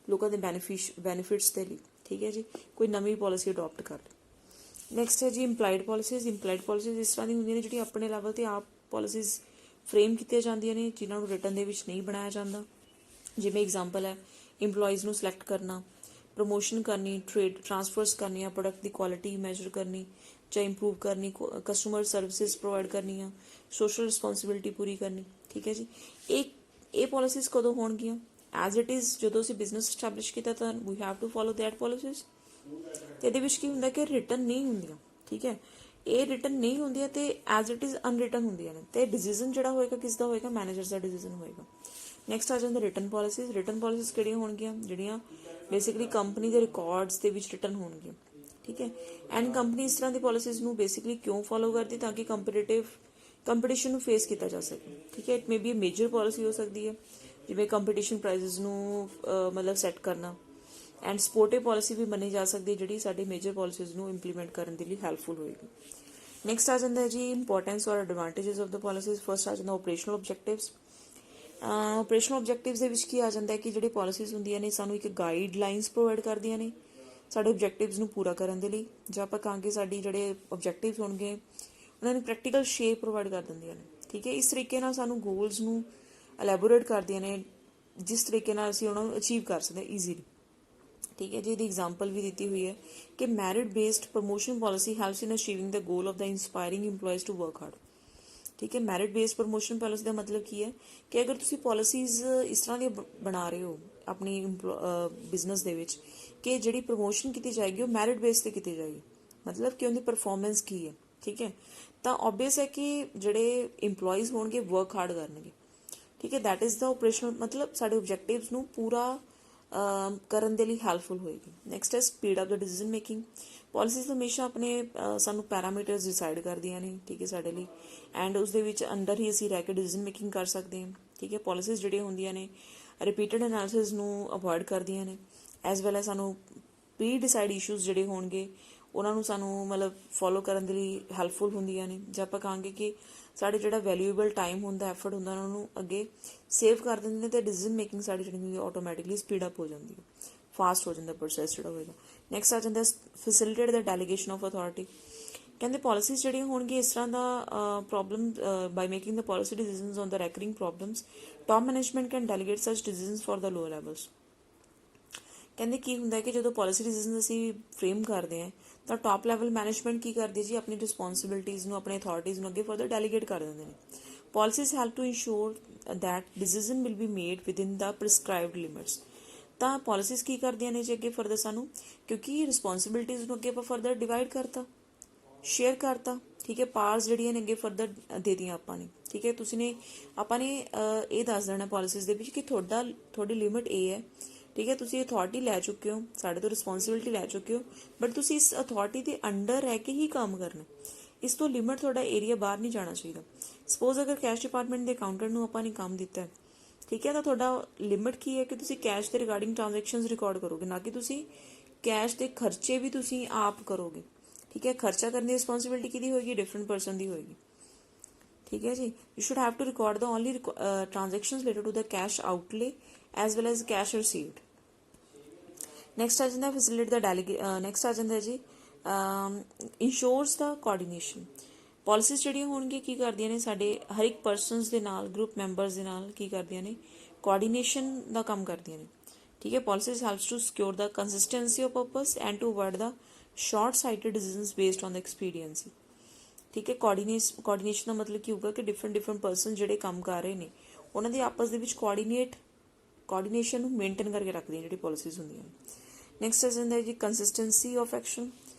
Speaker 1: ਲੋਕਾਂ ਦੇ ਬੈਨੀਫਿਟਸ ਦੇ ਲਈ, ਠੀਕ ਹੈ ਜੀ, ਕੋਈ ਨਵੀਂ ਪੋਲਿਸੀ ਅਡੋਪਟ ਕਰ ਲਈ। ਨੈਕਸਟ ਹੈ ਜੀ ਇੰਪਲਾਈਡ ਪੋਲਿਸੀਜ਼। ਇੰਪਲਾਈਡ ਪੋਲਿਸੀਜ਼ ਇਸ ਤਰ੍ਹਾਂ ਦੀ ਹੁੰਦੀਆਂ ਨੇ ਜਿਹੜੀਆਂ ਆਪਣੇ ਲੈਵਲ 'ਤੇ ਆਪ ਪੋਲਿਸੀਜ਼ ਫਰੇਮ ਕੀਤੀਆਂ ਜਾਂਦੀਆਂ ਨੇ, ਜਿਨ੍ਹਾਂ ਨੂੰ ਰਿਟਨ ਦੇ ਵਿੱਚ ਨਹੀਂ ਬਣਾਇਆ ਜਾਂਦਾ। ਜਿਵੇਂ ਐਗਜ਼ਾਮਪਲ ਹੈ ਇੰਪਲੋਈਜ਼ ਨੂੰ ਸਿਲੈਕਟ ਕਰਨਾ, ਪ੍ਰਮੋਸ਼ਨ ਕਰਨੀ, ਟ੍ਰੇਡ ਟਰਾਂਸਫਰਸ ਕਰਨੀਆਂ, ਪ੍ਰੋਡਕਟ ਦੀ ਕੁਆਲਿਟੀ ਮੈਜਰ ਕਰਨੀ ਜਾਂ ਇੰਪਰੂਵ ਕਰਨੀ, ਕਸਟਮਰ ਸਰਵਿਸਿਜ਼ ਪ੍ਰੋਵਾਈਡ ਕਰਨੀਆਂ, ਸੋਸ਼ਲ ਰਿਸਪੌਂਸਿਬਿਲਿਟੀ ਪੂਰੀ ਕਰਨੀ, ਠੀਕ ਹੈ ਜੀ। ਇਹ ਪੋਲਿਸੀਜ਼ ਕਦੋਂ ਹੋਣਗੀਆਂ? ਐਜ਼ ਇਟ ਇਜ਼ ਜਦੋਂ ਅਸੀਂ ਬਿਜ਼ਨਸ ਸਟੈਬਲਿਸ਼ ਕੀਤਾ ਤਾਂ we have to follow that policies. ਤੇ ਇਹਦੇ ਵਿੱਚ ਕੀ ਹੁੰਦਾ ਕਿ ਰਿਟਨ ਨਹੀਂ ਹੁੰਦੀਆਂ, ਠੀਕ ਹੈ, ਇਹ ਰਿਟਨ ਨਹੀਂ ਹੁੰਦੀਆਂ ਤੇ ਐਜ਼ ਇਟ ਇਜ਼ ਅਨਰਿਟਨ ਹੁੰਦੀਆਂ ਨੇ, ਤੇ ਡਿਸੀਜ਼ਨ ਜਿਹੜਾ ਹੋਏਗਾ ਕਿਸ ਦਾ ਹੋਏਗਾ? ਮੈਨੇਜਰ ਦਾ ਡਿਸੀਜ਼ਨ ਹੋਏਗਾ। ਨੈਕਸਟ ਆ ਜਾਂਦਾ ਰਿਟਨ ਪੋਲਿਸੀਜ਼। ਰਿਟਨ ਪੋਲਿਸੀਜ਼ ਕਿਹੜੀਆਂ ਹੋਣਗੀਆਂ? ਜਿਹੜੀਆਂ ਬੇਸਿਕਲੀ ਕੰਪਨੀ ਦੇ ਰਿਕਾਰਡਸ ਦੇ ਵਿੱਚ ਰਿਟਨ ਹੋਣਗੀਆਂ, ਠੀਕ ਹੈ। ਐਂਡ ਕੰਪਨੀ ਇਸ ਤਰ੍ਹਾਂ ਦੀ ਪੋਲਿਸੀਜ਼ ਨੂੰ ਬੇਸਿਕਲੀ ਕਿਉਂ ਫੋਲੋ ਕਰਦੀ? ਤਾਂ ਕਿ ਕੰਪੀਟੀਸ਼ਨ ਨੂੰ ਫੇਸ ਕੀਤਾ ਜਾ ਸਕੇ, ਠੀਕ ਹੈ। It may be major policy ਹੋ ਸਕਦੀ ਹੈ, ਜਿਵੇਂ ਕੰਪੀਟੀਸ਼ਨ ਪ੍ਰਾਈਸਿਸ ਨੂੰ ਮਤਲਬ ਸੈੱਟ ਕਰਨਾ, ਐਂਡ ਸਪੋਰਟਿਵ ਪੋਲਿਸੀ ਵੀ ਮੰਨੀ ਜਾ ਸਕਦੀ ਹੈ, ਜਿਹੜੀ ਸਾਡੀ ਮੇਜਰ ਪੋਲਿਸੀਜ਼ ਨੂੰ ਇੰਪਲੀਮੈਂਟ ਕਰਨ ਦੇ ਲਈ ਹੈਲਪਫੁਲ ਹੋਏਗੀ। ਨੈਕਸਟ ਆ ਜਾਂਦਾ ਹੈ ਜੀ ਇੰਪੋਰਟੈਂਸ ਔਰ advantages of the policies. First ਆ ਜਾਂਦਾ ਓਪਰੇਸ਼ਨਲ ਆਬਜੈਕਟਿਵਸ। ਓਪਰੇਸ਼ਨਲ ਆਬਜੈਕਟਿਵਸ ਦੇ ਵਿੱਚ ਕੀ ਆ ਜਾਂਦਾ ਹੈ ਕਿ ਜਿਹੜੀ ਪੋਲਿਸੀਜ਼ ਹੁੰਦੀਆਂ ਨੇ ਸਾਨੂੰ ਇੱਕ ਗਾਈਡਲਾਈਨਸ ਪ੍ਰੋਵਾਈਡ ਕਰਦੀਆਂ ਨੇ ਸਾਡੇ ਆਬਜੈਕਟਿਵਸ ਨੂੰ ਪੂਰਾ ਕਰਨ ਦੇ ਲਈ। ਜਾਂ ਆਪਾਂ ਕਹਾਂਗੇ ਸਾਡੀ ਜਿਹੜੇ ਆਬਜੈਕਟਿਵਸ ਹੋਣਗੇ ਉਹਨਾਂ ਨੂੰ ਪ੍ਰੈਕਟੀਕਲ ਸ਼ੇਪ ਪ੍ਰੋਵਾਈਡ ਕਰ ਦਿੰਦੀਆਂ ਨੇ, ਠੀਕ ਹੈ। ਇਸ ਤਰੀਕੇ ਨਾਲ ਸਾਨੂੰ ਗੋਲਸ ਨੂੰ ਐਲੈਬੋਰੇਟ ਕਰਦੀਆਂ ਨੇ, ਜਿਸ ਤਰੀਕੇ ਨਾਲ ਅਸੀਂ ਉਹਨਾਂ ਨੂੰ ਅਚੀਵ ਕਰ ਸਕਦੇ ਈਜ਼ੀਲੀ, ਠੀਕ ਹੈ ਜੀ। ਇਹਦੀ ਐਗਜ਼ਾਮਪਲ ਵੀ ਦਿੱਤੀ ਹੋਈ ਹੈ ਕਿ merit based promotion policy helps in achieving the goal of the inspiring employees to work hard, ਠੀਕ ਹੈ। ਮੈਰਿਟ ਬੇਸਡ ਪ੍ਰਮੋਸ਼ਨ ਪੋਲਿਸੀ ਦਾ ਮਤਲਬ ਕੀ ਹੈ ਕਿ ਅਗਰ ਤੁਸੀਂ ਪੋਲਿਸੀਜ਼ ਇਸ ਤਰ੍ਹਾਂ ਦੀ ਬਣਾ ਰਹੇ ਹੋ ਆਪਣੀ ਬਿਜ਼ਨਸ ਦੇ ਵਿੱਚ ਕਿ ਜਿਹੜੀ ਪ੍ਰਮੋਸ਼ਨ ਕੀਤੀ ਜਾਏਗੀ ਉਹ ਮੈਰਿਟ ਬੇਸ 'ਤੇ ਕੀਤੀ ਜਾਏਗੀ, ਮਤਲਬ ਕਿ ਉਹਦੀ ਪਰਫਾਰਮੈਂਸ ਕੀ ਹੈ, ਠੀਕ ਹੈ, ਤਾਂ ਓਬਵੀਅਸ ਹੈ ਕਿ ਜਿਹੜੇ ਇੰਪਲੋਈਜ਼ ਹੋਣਗੇ ਵਰਕ ਹਾਰਡ ਕਰਨਗੇ, ਠੀਕ ਹੈ। ਦੈਟ ਇਜ਼ ਦਾ ਓਪਰੇਸ਼ਨਲ, ਮਤਲਬ ਸਾਡੇ ਆਬਜੈਕਟਿਵਸ ਨੂੰ ਪੂਰਾ ਕਰਨ ਦੇ ਲਈ ਹੈਲਪਫੁਲ ਹੋਏਗੀ। ਨੈਕਸਟ ਹੈ ਸਪੀਡ ਅਪ ਦਾ ਡਿਸੀਜ਼ਨ ਮੇਕਿੰਗ। ਪੋਲਿਸੀਜ਼ ਹਮੇਸ਼ਾ ਆਪਣੇ ਸਾਨੂੰ ਪੈਰਾਮੀਟਰਸ ਡਿਸਾਈਡ ਕਰਦੀਆਂ ਨੇ, ਠੀਕ ਹੈ, ਸਾਡੇ ਲਈ, ਐਂਡ ਉਸਦੇ ਵਿੱਚ ਅੰਡਰ ਹੀ ਅਸੀਂ ਰਹਿ ਕੇ ਡਿਸੀਜ਼ਨ ਮੇਕਿੰਗ ਕਰ ਸਕਦੇ ਹਾਂ, ਠੀਕ ਹੈ। ਪੋਲਿਸੀਜ਼ ਜਿਹੜੀਆਂ ਹੁੰਦੀਆਂ ਨੇ ਰਿਪੀਟਡ ਐਨਾਲਿਸਿਸ ਨੂੰ ਅਵੋਇਡ ਕਰਦੀਆਂ ਨੇ, ਐਜ਼ ਵੈਲ ਐਜ਼ ਸਾਨੂੰ ਪ੍ਰੀ ਡਿਸਾਈਡ ਇਸ਼ੂਜ਼ ਜਿਹੜੇ ਹੋਣਗੇ ਉਹਨਾਂ ਨੂੰ ਸਾਨੂੰ ਮਤਲਬ ਫੋਲੋ ਕਰਨ ਦੇ ਲਈ ਹੈਲਪਫੁਲ ਹੁੰਦੀਆਂ ਨੇ। ਜੇ ਆਪਾਂ ਕਹਾਂਗੇ ਕਿ ਸਾਡੇ ਜਿਹੜਾ ਵੈਲਿਊਏਬਲ ਟਾਈਮ ਹੁੰਦਾ, ਐਫਰਟ ਹੁੰਦਾ, ਉਹਨਾਂ ਨੂੰ ਅੱਗੇ ਸੇਵ ਕਰ ਦਿੰਦੇ ਨੇ, ਅਤੇ ਡਿਸੀਜ਼ਨ ਮੇਕਿੰਗ ਸਾਡੀ ਜਿਹੜੀ ਹੁੰਦੀ ਆਟੋਮੈਟਿਕਲੀ ਸਪੀਡ ਅਪ ਹੋ ਜਾਂਦੀ ਹੈ, ਫਾਸਟ ਹੋ ਜਾਂਦਾ ਪ੍ਰੋਸੈਸ ਜਿਹੜਾ ਹੋਏਗਾ। ਨੈਕਸਟ ਆ ਜਾਂਦਾ facilitate the delegation of authority. ਕਹਿੰਦੇ ਪੋਲਿਸੀਜ਼ ਜਿਹੜੀਆਂ ਹੋਣਗੀਆਂ ਇਸ ਤਰ੍ਹਾਂ ਦਾ problem by making the policy decisions on the recurring problems, top management can delegate such decisions for the lower levels. ਕਹਿੰਦੇ ਕੀ ਹੁੰਦਾ ਹੈ ਕਿ ਜਦੋਂ ਪੋਲਿਸੀ ਡਿਸੀਜ਼ਨ ਅਸੀਂ ਫਰੇਮ ਕਰਦੇ ਹਾਂ ਤਾਂ ਟੌਪ ਲੈਵਲ ਮੈਨੇਜਮੈਂਟ ਕੀ ਕਰਦੀ ਹੈ ਜੀ? ਆਪਣੀ ਰਿਸਪੌਂਸਿਬਿਲਿਟੀਜ਼ ਨੂੰ, ਆਪਣੇ ਅਥਾਰਟੀਜ਼ ਨੂੰ ਅੱਗੇ ਫਰਦਰ ਡੈਲੀਗੇਟ ਕਰ ਦਿੰਦੇ ਨੇ। Policies help to ensure that decision will be made within the prescribed limits. ਤਾਂ ਪੋਲਿਸੀਜ਼ ਕੀ ਕਰਦੀਆਂ ਨੇ ਜੀ ਅੱਗੇ ਫਰਦਰ ਸਾਨੂੰ, ਕਿਉਂਕਿ ਰਿਸਪੌਂਸਿਬਿਲਿਟੀਜ਼ ਨੂੰ ਅੱਗੇ ਆਪਾਂ ਫਰਦਰ ਡਿਵਾਈਡ ਕਰਤਾ, ਸ਼ੇਅਰ ਕਰਤਾ, ਠੀਕ ਹੈ। ਪਾਵਰਸ ਜਿਹੜੀਆਂ ਨੇ ਅੱਗੇ ਫਰਦਰ ਦੇ ਦਿੱਤੀਆਂ ਆਪਾਂ ਨੇ, ਠੀਕ ਹੈ। ਆਪਾਂ ਨੇ ਇਹ ਦੱਸ ਦੇਣਾ ਪੋਲਿਸੀਜ਼ ਦੇ ਵਿੱਚ ਕਿ ਤੁਹਾਡੀ ਲਿਮਿਟ ਇਹ ਹੈ, ਠੀਕ ਹੈ, ਤੁਸੀਂ ਅਥਾਰਟੀ ਲੈ ਚੁੱਕੇ ਹੋ, ਸਾਡੇ ਤੋਂ ਰਿਸਪੌਂਸਿਬਿਲਿਟੀ ਲੈ ਚੁੱਕੇ ਹੋ, ਬਟ ਤੁਸੀਂ ਇਸ ਅਥਾਰਟੀ ਦੇ ਅੰਡਰ ਰਹਿ ਕੇ ਹੀ ਕੰਮ ਕਰਨਾ, ਇਸ ਤੋਂ ਲਿਮਿਟ ਤੁਹਾਡਾ ਏਰੀਆ ਬਾਹਰ ਨਹੀਂ ਜਾਣਾ ਚਾਹੀਦਾ। ਸਪੋਜ਼ ਅਗਰ ਕੈਸ਼ ਡਿਪਾਰਟਮੈਂਟ ਦੇ ਅਕਾਊਂਟੈਂਟ ਨੂੰ ਆਪਾਂ ਨੇ ਕੰਮ ਦਿੱਤਾ, ਠੀਕ ਹੈ, ਤਾਂ ਤੁਹਾਡਾ ਲਿਮਿਟ ਕੀ ਹੈ ਕਿ ਤੁਸੀਂ ਕੈਸ਼ ਦੇ ਰਿਗਾਰਡਿੰਗ ਟ੍ਰਾਂਜੈਕਸ਼ਨਸ ਰਿਕਾਰਡ ਕਰੋਗੇ, ਨਾ ਕਿ ਤੁਸੀਂ ਕੈਸ਼ ਦੇ ਖਰਚੇ ਵੀ ਤੁਸੀਂ ਆਪ ਕਰੋਗੇ, ਠੀਕ ਹੈ। ਖਰਚਾ ਕਰਨ ਦੀ ਰਿਸਪੌਂਸਿਬਿਲਿਟੀ ਕਿਹਦੀ ਹੋਏਗੀ? ਡਿਫਰੈਂਟ ਪਰਸਨ ਦੀ ਹੋਏਗੀ, ਠੀਕ ਹੈ ਜੀ। You should have to record the only transactions related to the cash outlay as well as cash received. Next ਆ ਜਾਂਦਾ ਫੈਸਿਲਿਟੀ ਦਾ ਨੈਕਸਟ ਆ ਜਾਂਦਾ ਜੀ ਇੰਸ਼ੋਰਸ ਦਾ ਕੋਆਰਡੀਨੇਸ਼ਨ। ਪੋਲਿਸੀਜ਼ ਜਿਹੜੀਆਂ ਹੋਣਗੀਆਂ ਕੀ ਕਰਦੀਆਂ ਨੇ, ਸਾਡੇ ਹਰ ਇੱਕ ਪਰਸਨਸ ਦੇ ਨਾਲ, ਗਰੁੱਪ ਮੈਂਬਰਸ ਦੇ ਨਾਲ ਕੀ ਕਰਦੀਆਂ ਨੇ, ਕੋਆਰਡੀਨੇਸ਼ਨ ਦਾ ਕੰਮ ਕਰਦੀਆਂ ਨੇ। ਠੀਕ ਹੈ, policies helps to secure the consistency of purpose and to avoid the short sighted decisions based on the experience. ਠੀਕ ਹੈ, ਕੋਆਰਡੀਨੇਸ਼ਨ ਦਾ ਮਤਲਬ ਕੀ ਹੋਊਗਾ ਕਿ ਡਿਫਰੈਂਟ ਪਰਸਨ ਜਿਹੜੇ ਕੰਮ ਕਰ ਰਹੇ ਨੇ ਉਹਨਾਂ ਦੇ ਆਪਸ ਦੇ ਵਿੱਚ ਕੋਆਰਡੀਨੇਸ਼ਨ ਨੂੰ ਮੇਨਟੇਨ ਕਰਕੇ ਰੱਖਦੀਆਂ ਜਿਹੜੀ ਪੋਲਿਸੀਜ਼ ਹੁੰਦੀਆਂ ਨੇ। ਨੈਕਸਟ ਆ ਜਾਂਦਾ ਜੀ consistency of action.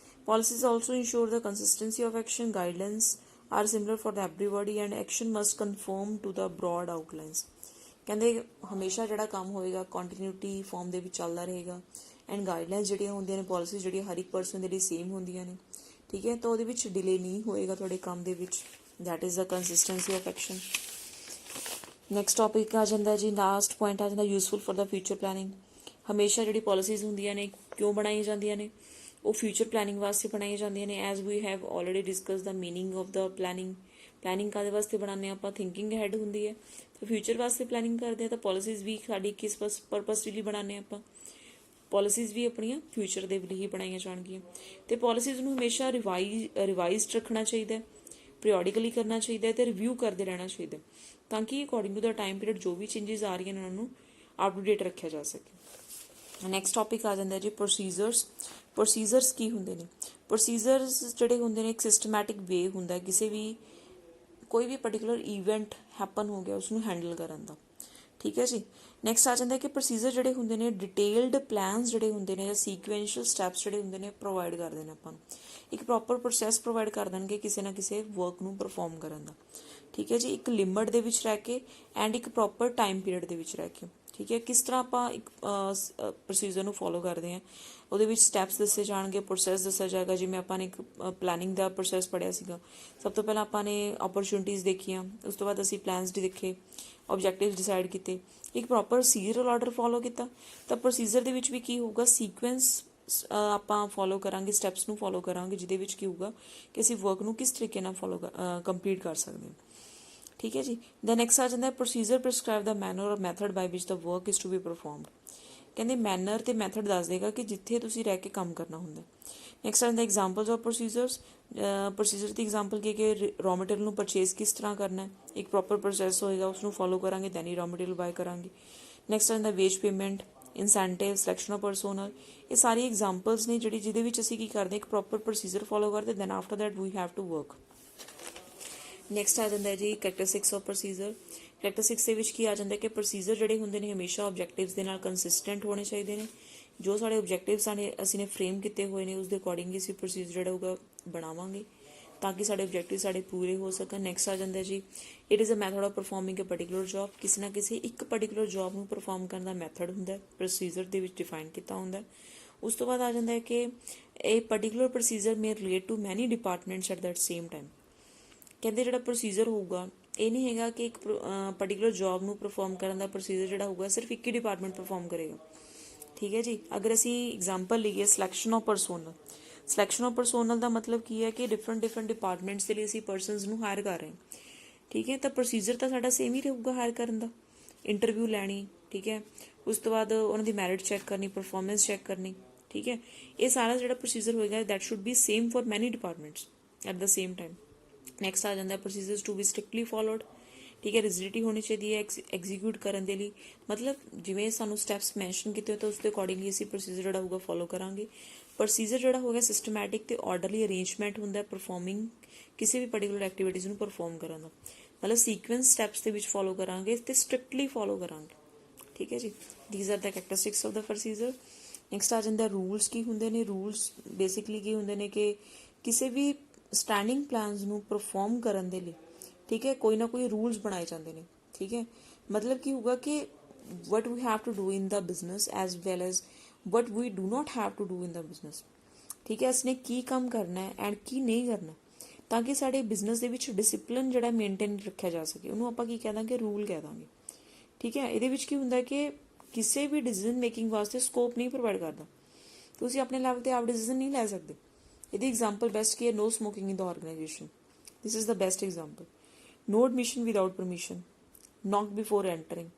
Speaker 1: Policies also ensure the consistency of action. Guidelines are similar for the everybody and action must conform to the broad outlines. ਕਹਿੰਦੇ ਹਮੇਸ਼ਾ ਜਿਹੜਾ ਕੰਮ ਹੋਏਗਾ ਕੰਟੀਨਿਊਟੀ ਫਾਰਮ ਦੇ ਵਿੱਚ ਚੱਲਦਾ ਰਹੇਗਾ ਐਂਡ ਗਾਈਡਲਾਈਨਸ ਜਿਹੜੀਆਂ ਹੁੰਦੀਆਂ ਨੇ, ਪੋਲਿਸੀਜ਼ ਜਿਹੜੀਆਂ ਹਰ ਇੱਕ ਪਰਸਨ ਦੇ ਲਈ ਸੇਮ ਹੁੰਦੀਆਂ ਨੇ। ਠੀਕ ਹੈ, ਤਾਂ ਉਹਦੇ ਵਿੱਚ ਡਿਲੇ ਨਹੀਂ ਹੋਏਗਾ ਤੁਹਾਡੇ ਕੰਮ ਦੇ ਵਿੱਚ। That is the consistency of action. Next topic ਆ ਜਾਂਦਾ ਜੀ, ਲਾਸਟ ਪੁਆਇੰਟ ਆ ਜਾਂਦਾ useful for the future planning. ਹਮੇਸ਼ਾ ਜਿਹੜੀ ਪੋਲਿਸੀਜ਼ ਹੁੰਦੀਆਂ ਨੇ ਕਿਉਂ ਬਣਾਈਆਂ ਜਾਂਦੀਆਂ ਨੇ, ਉਹ ਫਿਊਚਰ ਪਲੈਨਿੰਗ ਵਾਸਤੇ ਬਣਾਈਆਂ ਜਾਂਦੀਆਂ ਨੇ। As we have already discuss the meaning of the planning ਕਾਹਦੇ ਵਾਸਤੇ ਬਣਾਉਂਦੇ ਆਪਾਂ, ਥਿੰਕਿੰਗ ਹੈਡ ਹੁੰਦੀ ਹੈ, ਤਾਂ ਫਿਊਚਰ ਵਾਸਤੇ ਪਲੈਨਿੰਗ ਕਰਦੇ ਆ। ਤਾਂ ਪੋਲਿਸੀਜ਼ ਵੀ ਸਾਡੀ ਕਿਸ ਪਰਪਸ ਲਈ ਬਣਾਉਂਦੇ ਆਪਾਂ, ਪੋਲਿਸੀਜ਼ ਵੀ ਆਪਣੀਆਂ ਫਿਊਚਰ ਦੇ ਲਈ ਹੀ ਬਣਾਈਆਂ ਜਾਣਗੀਆਂ। ਤੇ ਪੋਲਿਸੀਜ਼ ਨੂੰ ਹਮੇਸ਼ਾ ਰਿਵਾਈਜ਼ਡ ਰੱਖਣਾ ਚਾਹੀਦਾ, ਪੀਰੀਓਡਿਕਲੀ ਕਰਨਾ ਚਾਹੀਦਾ ਤੇ ਰਿਵਿਊ ਕਰਦੇ ਰਹਿਣਾ ਚਾਹੀਦਾ, ਤਾਂ ਕਿ according to the time period ਜੋ ਵੀ ਚੇਂਜਸ ਆ ਰਹੀਆਂ ਨੇ ਉਹਨਾਂ ਨੂੰ ਅਪ ਟੂ ਡੇਟ ਰੱਖਿਆ ਜਾ ਸਕੇ। ਨੈਕਸਟ ਟੌਪਿਕ ਆ ਜਾਂਦਾ ਜੀ ਪ੍ਰੋਸੀਜਰਸ ਕੀ ਹੁੰਦੇ ਨੇ। ਪ੍ਰੋਸੀਜਰਸ ਜਿਹੜੇ ਹੁੰਦੇ ਨੇ ਇੱਕ ਸਿਸਟਮੈਟਿਕ ਵੇ ਹੁੰਦਾ ਕਿਸੇ ਵੀ ਕੋਈ ਵੀ ਪਰਟੀਕੂਲਰ ਈਵੈਂਟ ਹੈਪਨ ਹੋ ਗਿਆ ਉਸਨੂੰ ਹੈਂਡਲ ਕਰਨ ਦਾ। ਠੀਕ ਹੈ ਜੀ। ਨੈਕਸਟ ਆ ਜਾਂਦਾ ਕਿ ਪ੍ਰੋਸੀਜਰ ਜਿਹੜੇ ਹੁੰਦੇ ਨੇ ਡਿਟੇਲਡ ਪਲਾਨਸ ਜਿਹੜੇ ਹੁੰਦੇ ਨੇ ਜਾਂ ਸੀਕੁਐਂਸ਼ੀਅਲ ਸਟੈਪਸ ਜਿਹੜੇ ਹੁੰਦੇ ਨੇ ਪ੍ਰੋਵਾਈਡ ਕਰਦੇ ਨੇ ਆਪਾਂ ਨੂੰ, ਇੱਕ ਪ੍ਰੋਪਰ ਪ੍ਰੋਸੈਸ ਪ੍ਰੋਵਾਈਡ ਕਰ ਦੇਣਗੇ ਕਿਸੇ ਨਾ ਕਿਸੇ ਵਰਕ ਨੂੰ ਪਰਫਾਰਮ ਕਰਨ ਦਾ। ਠੀਕ ਹੈ ਜੀ, ਇੱਕ ਲਿਮਟ ਦੇ ਵਿੱਚ ਰਹਿ ਕੇ ਐਂਡ ਇੱਕ ਪ੍ਰੋਪਰ ਟਾਈਮ ਪੀਰੀਅਡ ਦੇ ਵਿੱਚ ਰਹਿ ਕੇ। ਠੀਕ ਹੈ, ਕਿਸ ਤਰ੍ਹਾਂ ਆਪਾਂ ਇੱਕ ਪ੍ਰੋਸੀਜਰ ਨੂੰ ਫੋਲੋ ਕਰਦੇ ਹਾਂ, ਉਹਦੇ ਵਿੱਚ ਸਟੈਪਸ ਦੱਸੇ ਜਾਣਗੇ, ਪ੍ਰੋਸੈਸ ਦੱਸਿਆ ਜਾਏਗਾ। ਜਿਵੇਂ ਆਪਾਂ ਨੇ ਇੱਕ ਪਲੈਨਿੰਗ ਦਾ ਪ੍ਰੋਸੈਸ ਪੜ੍ਹਿਆ ਸੀਗਾ, ਸਭ ਤੋਂ ਪਹਿਲਾਂ ਆਪਾਂ ਨੇ ਓਪਰਚੁਨਿਟੀਜ਼ ਦੇਖੀਆਂ, ਉਸ ਤੋਂ ਬਾਅਦ ਅਸੀਂ ਪਲਾਨਸ ਦੇਖੇ, ਆਬਜੈਕਟਿਵ ਡਿਸਾਈਡ ਕੀਤੇ, ਇੱਕ ਪ੍ਰੋਪਰ ਸੀਰੀਅਲ ਆਰਡਰ ਫੋਲੋ ਕੀਤਾ। ਤਾਂ ਪ੍ਰੋਸੀਜਰ ਦੇ ਵਿੱਚ ਵੀ ਕੀ ਹੋਊਗਾ, ਸੀਕੁਐਂਸ ਆਪਾਂ ਫੋਲੋ ਕਰਾਂਗੇ, ਸਟੈਪਸ ਨੂੰ ਫੋਲੋ ਕਰਾਂਗੇ, ਜਿਹਦੇ ਵਿੱਚ ਕੀ ਹੋਊਗਾ ਕਿ ਅਸੀਂ ਵਰਕ ਨੂੰ ਕਿਸ ਤਰੀਕੇ ਨਾਲ ਕੰਪਲੀਟ ਕਰ ਸਕਦੇ ਹਾਂ। ਠੀਕ ਹੈ ਜੀ। ਦੈਨ ਨੈਕਸਟ ਆ ਜਾਂਦਾ procedure prescribe the manner or method by which the work is to be performed. ਕਹਿੰਦੇ ਮੈਨਰ ਤੇ ਮੈਥਡ ਦੱਸ ਦੇਗਾ ਕਿ ਜਿੱਥੇ ਤੁਸੀਂ ਰਹਿ ਕੇ ਕੰਮ ਕਰਨਾ ਹੁੰਦਾ। ਨੈਕਸਟ ਆ ਜਾਂਦਾ examples of procedures. Procedure the example ਕਿ ਰॉ ਮਟੀਰੀਅਲ ਨੂੰ ਪਰਚੇਜ਼ ਕਿਸ ਤਰ੍ਹਾਂ ਕਰਨਾ, ਇੱਕ ਪ੍ਰੋਪਰ ਪ੍ਰੋਸੈਸ ਹੋਏਗਾ, ਉਸਨੂੰ ਫੋਲੋ ਕਰਾਂਗੇ ਦੈਨ ਹੀ ਰॉ ਮਟੀਰੀਅਲ ਬਾਏ ਕਰਾਂਗੇ। ਨੈਕਸਟ ਆ ਜਾਂਦਾ wage payment, incentive, selection of personnel. ਇਹ ਸਾਰੀ ਐਗਜ਼ਾਮਪਲਸ ਨੇ ਜਿਹਦੇ ਵਿੱਚ ਅਸੀਂ ਕੀ ਕਰਦੇ, ਇੱਕ ਪ੍ਰੋਪਰ ਪ੍ਰੋਸੀਜਰ ਫੋਲੋ ਕਰਦੇ, then after that we have to work. Next ਆ ਜਾਂਦਾ ਜੀ ਕਰੈਕਟਰਿਸਟਿਕਸ ਆਫ ਪ੍ਰੋਸੀਜਰ। ਕਰੈਕਟਰਿਸਟਿਕਸ ਦੇ ਵਿੱਚ ਕੀ ਆ ਜਾਂਦਾ ਕਿ ਪ੍ਰੋਸੀਜਰ ਜਿਹੜੇ ਹੁੰਦੇ ਨੇ ਹਮੇਸ਼ਾ ਆਬਜੈਕਟਿਵਸ ਦੇ ਨਾਲ ਕੰਸਿਸਟੈਂਟ ਹੋਣੇ ਚਾਹੀਦੇ ਨੇ। ਜੋ ਸਾਡੇ ਆਬਜੈਕਟਿਵਸ ਅਸੀਂ ਨੇ ਫਰੇਮ ਕੀਤੇ ਹੋਏ ਨੇ ਉਸ ਦੇ ਅਕੋਰਡਿੰਗ ਅਸੀਂ ਪ੍ਰੋਸੀਜਰ ਜਿਹੜਾ ਹੋਊਗਾ ਬਣਾਵਾਂਗੇ ਤਾਂ ਕਿ ਸਾਡੇ ਆਬਜੈਕਟਿਵ ਸਾਡੇ ਪੂਰੇ ਹੋ ਸਕਣ। ਨੈਕਸਟ ਆ ਜਾਂਦਾ ਜੀ it is a method of performing a particular job. ਕਿਸੇ ਨਾ ਕਿਸੇ ਇੱਕ ਪਰਟੀਕੂਲਰ ਜੌਬ ਨੂੰ ਪਰਫਾਰਮ ਕਰਨ ਦਾ ਮੈਥਡ ਹੁੰਦਾ, ਪ੍ਰੋਸੀਜਰ ਦੇ ਵਿੱਚ ਡਿਫਾਈਨ ਕੀਤਾ ਹੁੰਦਾ। ਉਸ ਤੋਂ ਬਾਅਦ ਆ ਜਾਂਦਾ ਹੈ ਕਿ ਇਹ particular procedure may relate to many departments at that same time. ਕਹਿੰਦੇ ਜਿਹੜਾ ਪ੍ਰੋਸੀਜਰ ਹੋਊਗਾ ਇਹ ਨਹੀਂ ਹੈਗਾ ਕਿ ਇੱਕ ਪਰਟੀਕੂਲਰ ਜੌਬ ਨੂੰ ਪਰਫਾਰਮ ਕਰਨ ਦਾ ਪ੍ਰੋਸੀਜਰ ਜਿਹੜਾ ਹੋਊਗਾ ਸਿਰਫ ਇੱਕ ਹੀ ਡਿਪਾਰਟਮੈਂਟ ਪਰਫਾਰਮ ਕਰੇਗਾ। ਠੀਕ ਹੈ ਜੀ। ਅਗਰ ਅਸੀਂ ਐਗਜ਼ਾਮਪਲ ਲਈਏ selection of personnel. Selection of personnel ਦਾ ਮਤਲਬ ਕੀ ਹੈ ਕਿ ਡਿਫਰੈਂਟ ਡਿਪਾਰਟਮੈਂਟਸ ਦੇ ਲਈ ਅਸੀਂ ਪਰਸਨਸ ਨੂੰ ਹਾਇਰ ਕਰ ਰਹੇ ਹਾਂ। ਠੀਕ ਹੈ, ਤਾਂ ਪ੍ਰੋਸੀਜਰ ਤਾਂ ਸਾਡਾ ਸੇਮ ਹੀ ਰਹੂਗਾ ਹਾਇਰ ਕਰਨ ਦਾ। ਇੰਟਰਵਿਊ ਲੈਣੀ, ਠੀਕ ਹੈ, ਉਸ ਤੋਂ ਬਾਅਦ ਉਹਨਾਂ ਦੀ ਮੈਰਿਟ ਚੈੱਕ ਕਰਨੀ, ਪਰਫਾਰਮੈਂਸ ਚੈੱਕ ਕਰਨੀ। ਠੀਕ ਹੈ, ਇਹ ਸਾਰਾ ਜਿਹੜਾ ਪ੍ਰੋਸੀਜਰ ਹੋਏਗਾ that should be same for ਮੈਨੀ departments at the same time. Next ਆ ਜਾਂਦਾ procedures to be strictly followed. ਠੀਕ ਹੈ, ਰਿਜਿਡਿਟੀ ਹੋਣੀ ਚਾਹੀਦੀ ਹੈ ਐਗਜ਼ੀਕਿਊਟ ਕਰਨ ਦੇ ਲਈ। ਮਤਲਬ ਜਿਵੇਂ ਸਾਨੂੰ ਸਟੈਪਸ ਮੈਂਸ਼ਨ ਕੀਤੇ ਹੋਏ ਤਾਂ ਉਸ ਦੇ ਅਕੋਰਡਿੰਗਲੀ ਅਸੀਂ ਪ੍ਰੋਸੀਜਰ ਜਿਹੜਾ ਹੋਊਗਾ ਫੋਲੋ ਕਰਾਂਗੇ। ਪ੍ਰੋਸੀਜਰ ਜਿਹੜਾ ਹੋਗਾ ਸਿਸਟਮੈਟਿਕ ਤੇ ਆਰਡਰਲੀ ਅਰੇਂਜਮੈਂਟ ਹੁੰਦਾ ਪਰਫਾਰਮਿੰਗ ਕਿਸੇ ਵੀ ਪਰਟੀਕੂਲਰ ਐਕਟੀਵਿਟੀਜ਼ ਨੂੰ ਪਰਫਾਰਮ ਕਰਨ ਦਾ। ਮਤਲਬ ਸੀਕੁਐਂਸ ਸਟੈਪਸ ਦੇ ਵਿੱਚ ਫੋਲੋ ਕਰਾਂਗੇ ਤੇ ਸਟ੍ਰਿਕਟਲੀ ਫੋਲੋ ਕਰਾਂਗੇ। ਠੀਕ ਹੈ ਜੀ। These are the characteristics of the procedure. Next ਆ ਜਾਂਦਾ ਰੂਲਸ ਕੀ ਹੁੰਦੇ ਨੇ। ਰੂਲਸ ਬੇਸਿਕਲੀ ਕੀ ਹੁੰਦੇ ਨੇ ਕਿ ਕਿਸੇ ਵੀ ਸਟੈਂਡਿੰਗ ਪਲਾਨਸ ਨੂੰ ਪਰਫਾਰਮ ਕਰਨ ਦੇ ਲਈ, ਠੀਕ ਹੈ, ਕੋਈ ਨਾ ਕੋਈ ਰੂਲਸ ਬਣਾਏ ਜਾਂਦੇ ਨੇ। ਠੀਕ ਹੈ, ਮਤਲਬ ਕੀ ਹੋਊਗਾ ਕਿ what we have to do in the business as well as what we do not have to do in the business। ਠੀਕ ਹੈ, ਅਸੀਂ ਨੇ ਕੀ ਕੰਮ ਕਰਨਾ ਹੈ ਐਂਡ ਕੀ ਨਹੀਂ ਕਰਨਾ, ਤਾਂ ਕਿ ਸਾਡੇ ਬਿਜ਼ਨਸ ਦੇ ਵਿੱਚ ਡਿਸਿਪਲਿਨ ਜਿਹੜਾ ਮੇਨਟੇਨ ਰੱਖਿਆ ਜਾ ਸਕੇ, ਉਹਨੂੰ ਆਪਾਂ ਕੀ ਕਹਿ ਦਾਂਗੇ, ਰੂਲ ਕਹਿ ਦਾਂਗੇ। ਠੀਕ ਹੈ, ਇਹਦੇ ਵਿੱਚ ਕੀ ਹੁੰਦਾ ਕਿ ਕਿਸੇ ਵੀ ਡਿਸੀਜਨ ਮੇਕਿੰਗ ਵਾਸਤੇ ਸਕੋਪ ਨਹੀਂ ਪ੍ਰੋਵਾਈਡ ਕਰਦਾ। ਤੁਸੀਂ ਆਪਣੇ ਲੈਵਲ ਤੇ ਆਪ ਡਿਸੀਜਨ ਨਹੀਂ ਲੈ ਸਕਦੇ। ਇਹਦੀ ਐਗਜ਼ਾਮਪਲ ਬੈਸਟ ਕੀ ਹੈ, no smoking in the organisation. This is the best example. No admission without permission, knock before entering.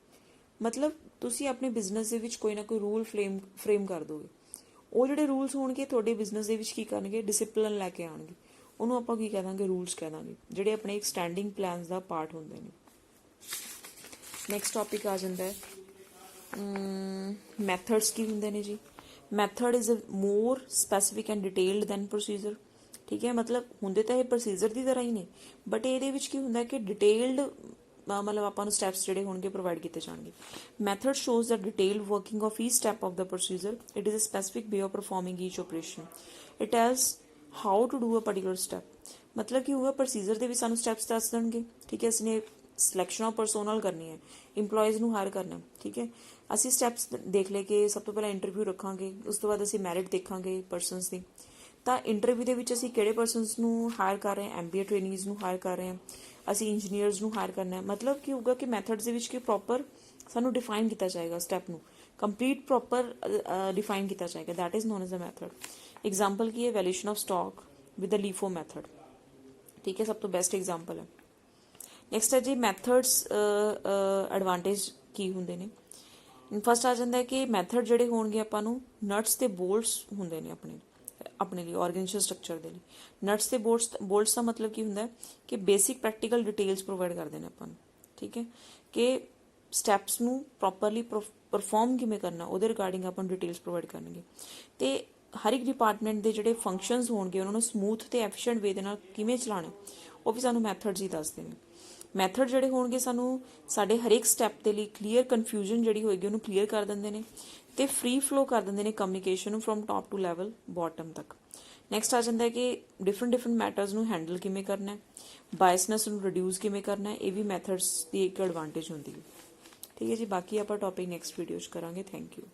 Speaker 1: ਮਤਲਬ ਤੁਸੀਂ ਆਪਣੇ ਬਿਜ਼ਨਸ ਦੇ ਵਿੱਚ ਕੋਈ ਨਾ ਕੋਈ ਰੂਲ ਫਰੇਮ ਕਰ ਦੋਗੇ। ਉਹ ਜਿਹੜੇ ਰੂਲਸ ਹੋਣਗੇ ਤੁਹਾਡੇ ਬਿਜ਼ਨਸ ਦੇ ਵਿੱਚ ਕੀ ਕਰਨਗੇ, ਡਿਸਿਪਲਿਨ ਲੈ ਕੇ ਆਉਣਗੇ। ਉਹਨੂੰ ਆਪਾਂ ਕੀ ਕਹਿ ਦਾਂਗੇ, ਰੂਲਸ ਕਹਿ ਦਾਂਗੇ, ਜਿਹੜੇ ਆਪਣੇ ਇੱਕ ਸਟੈਂਡਿੰਗ ਪਲਾਨਸ ਦਾ ਪਾਰਟ ਹੁੰਦੇ ਨੇ। ਨੈਕਸਟ ਟੌਪਿਕ ਆ ਜਾਂਦਾ ਹੈ ਮੈਥਡਸ ਕੀ ਹੁੰਦੇ ਨੇ ਜੀ। Method is more specific and detailed than procedure. ਠੀਕ ਹੈ, ਮਤਲਬ ਹੁੰਦੇ ਤਾਂ ਇਹ ਪ੍ਰੋਸੀਜਰ ਦੀ ਤਰ੍ਹਾਂ ਹੀ ਨੇ, ਬਟ ਇਹਦੇ ਵਿੱਚ ਕੀ ਹੁੰਦਾ ਕਿ ਡਿਟੇਲਡ ਮਤਲਬ ਆਪਾਂ ਨੂੰ ਸਟੈਪਸ ਜਿਹੜੇ ਹੋਣਗੇ ਪ੍ਰੋਵਾਈਡ ਕੀਤੇ ਜਾਣਗੇ। Method shows the detailed working of each step of the procedure. It is a specific way of performing each operation. It tells how to do a particular step. ਮਤਲਬ ਕੀ ਹੋਊਗਾ, ਪ੍ਰੋਸੀਜਰ ਦੇ ਵੀ ਸਾਨੂੰ steps ਦੱਸ ਦੇਣਗੇ। ਠੀਕ ਹੈ, ਅਸੀਂ ਨੇ ਸਿਲੈਕਸ਼ਨ ਆਫ ਪਰਸੋਨਲ ਕਰਨੀ ਹੈ, ਇੰਪਲੋਇਜ਼ ਨੂੰ ਹਾਇਰ ਕਰਨਾ। ਠੀਕ ਹੈ, ਅਸੀਂ ਸਟੈਪਸ ਦੇਖ ਲੈ ਕੇ ਸਭ ਤੋਂ ਪਹਿਲਾਂ ਇੰਟਰਵਿਊ ਰੱਖਾਂਗੇ, ਉਸ ਤੋਂ ਬਾਅਦ ਅਸੀਂ ਮੈਰਿਟ ਦੇਖਾਂਗੇ ਪਰਸਨਸ ਦੀ। ਤਾਂ ਇੰਟਰਵਿਊ ਦੇ ਵਿੱਚ ਅਸੀਂ ਕਿਹੜੇ ਪਰਸਨਸ ਨੂੰ ਹਾਇਰ ਕਰ ਰਹੇ ਹਾਂ, MBA ਟ੍ਰੇਨੀਜ਼ ਨੂੰ ਹਾਇਰ ਕਰ ਰਹੇ ਹਾਂ, ਅਸੀਂ ਇੰਜੀਨੀਅਰਸ ਨੂੰ ਹਾਇਰ ਕਰਨਾ ਹੈ। ਮਤਲਬ ਕੀ ਹੋਊਗਾ ਕਿ ਮੈਥਡਸ ਦੇ ਵਿੱਚ ਕਿ ਪ੍ਰੋਪਰ ਸਾਨੂੰ ਡਿਫਾਈਨ ਕੀਤਾ ਜਾਏਗਾ, ਸਟੈਪ ਨੂੰ ਕੰਪਲੀਟ ਪ੍ਰੋਪਰ ਡਿਫਾਈਨ ਕੀਤਾ ਜਾਏਗਾ। That is known as a method. Example ਕੀ ਹੈ, valuation of stock with the LIFO method. ਠੀਕ ਹੈ, ਸਭ ਤੋਂ ਬੈਸਟ ਐਗਜ਼ਾਮਪਲ ਹੈ। ਨੈਕਸਟ ਹੈ ਜੀ ਮੈਥਡਸ ਐਡਵਾਂਟੇਜ ਕੀ ਹੁੰਦੇ ਨੇ। ਫਸਟ ਆ ਜਾਂਦਾ ਹੈ ਕਿ ਮੈਥਡ ਜਿਹੜੇ ਹੋਣਗੇ ਆਪਾਂ ਨੂੰ ਨਟਸ ਤੇ ਬੋਲਟਸ ਹੁੰਦੇ ਨੇ ਆਪਣੇ ਲਈ, ਆਰਗੇਨਾਈਜੇਸ਼ਨ ਸਟਰਕਚਰ ਦੇ ਲਈ। ਨਟਸ ਤੇ ਬੋਲਟਸ ਦਾ ਮਤਲਬ ਕੀ ਹੁੰਦਾ ਹੈ ਕਿ ਬੇਸਿਕ ਪ੍ਰੈਕਟੀਕਲ ਡਿਟੇਲਸ ਪ੍ਰੋਵਾਈਡ ਕਰਦੇ ਨੇ ਆਪਾਂ ਨੂੰ। ਠੀਕ ਹੈ, ਕਿ ਸਟੈਪਸ ਨੂੰ ਪ੍ਰੋਪਰਲੀ ਪਰਫਾਰਮ ਕਿਵੇਂ ਕਰਨਾ, ਉਹਦੇ ਰਿਗਾਰਡਿੰਗ ਆਪਾਂ ਨੂੰ ਡਿਟੇਲਸ ਪ੍ਰੋਵਾਈਡ ਕਰਨਗੇ। ਤੇ ਹਰ ਇੱਕ ਡਿਪਾਰਟਮੈਂਟ ਦੇ ਜਿਹੜੇ ਫੰਕਸ਼ਨਸ ਹੋਣਗੇ ਉਹਨਾਂ ਨੂੰ ਸਮੂਥ ਤੇ ਐਫੀਸ਼ੀਐਂਟ ਵੇ ਦੇ ਨਾਲ ਕਿਵੇਂ ਚਲਾਉਣਾ, ਉਹ ਵੀ ਸਾਨੂੰ ਮੈਥਡਸ ਹੀ ਦੱਸਦੇ ਨੇ। ਮੈਥਡ ਜਿਹੜੇ ਹੋਣਗੇ ਸਾਨੂੰ ਸਾਡੇ ਹਰੇਕ ਸਟੈਪ ਦੇ ਲਈ ਕਲੀਅਰ ਕਨਫਿਊਜ਼ਨ ਜਿਹੜੀ ਹੋਏਗੀ ਉਹਨੂੰ ਕਲੀਅਰ ਕਰ ਦਿੰਦੇ ਨੇ ਤੇ ਫ੍ਰੀ ਫਲੋ ਕਰ ਦਿੰਦੇ ਨੇ ਕਮਿਊਨੀਕੇਸ਼ਨ ਨੂੰ from top to level bottom ਤੱਕ। ਨੈਕਸਟ ਆ ਜਾਂਦਾ ਹੈ ਕਿ ਡਿਫਰੈਂਟ ਮੈਟਰਸ ਨੂੰ ਹੈਂਡਲ ਕਿਵੇਂ ਕਰਨਾ ਹੈ, ਬਾਇਸਨੈਸ ਨੂੰ ਰਿਡਿਊਸ ਕਿਵੇਂ ਕਰਨਾ ਹੈ, ਇਹ ਵੀ ਮੈਥਡਸ ਦੀ ਇੱਕ ਐਡਵਾਂਟੇਜ ਹੁੰਦੀ ਹੈ। ਠੀਕ ਹੈ ਜੀ, ਬਾਕੀ ਆਪਾਂ ਟੌਪਿਕ ਨੈਕਸਟ ਵੀਡੀਓ 'ਚ ਕਰਾਂਗੇ। Thank you.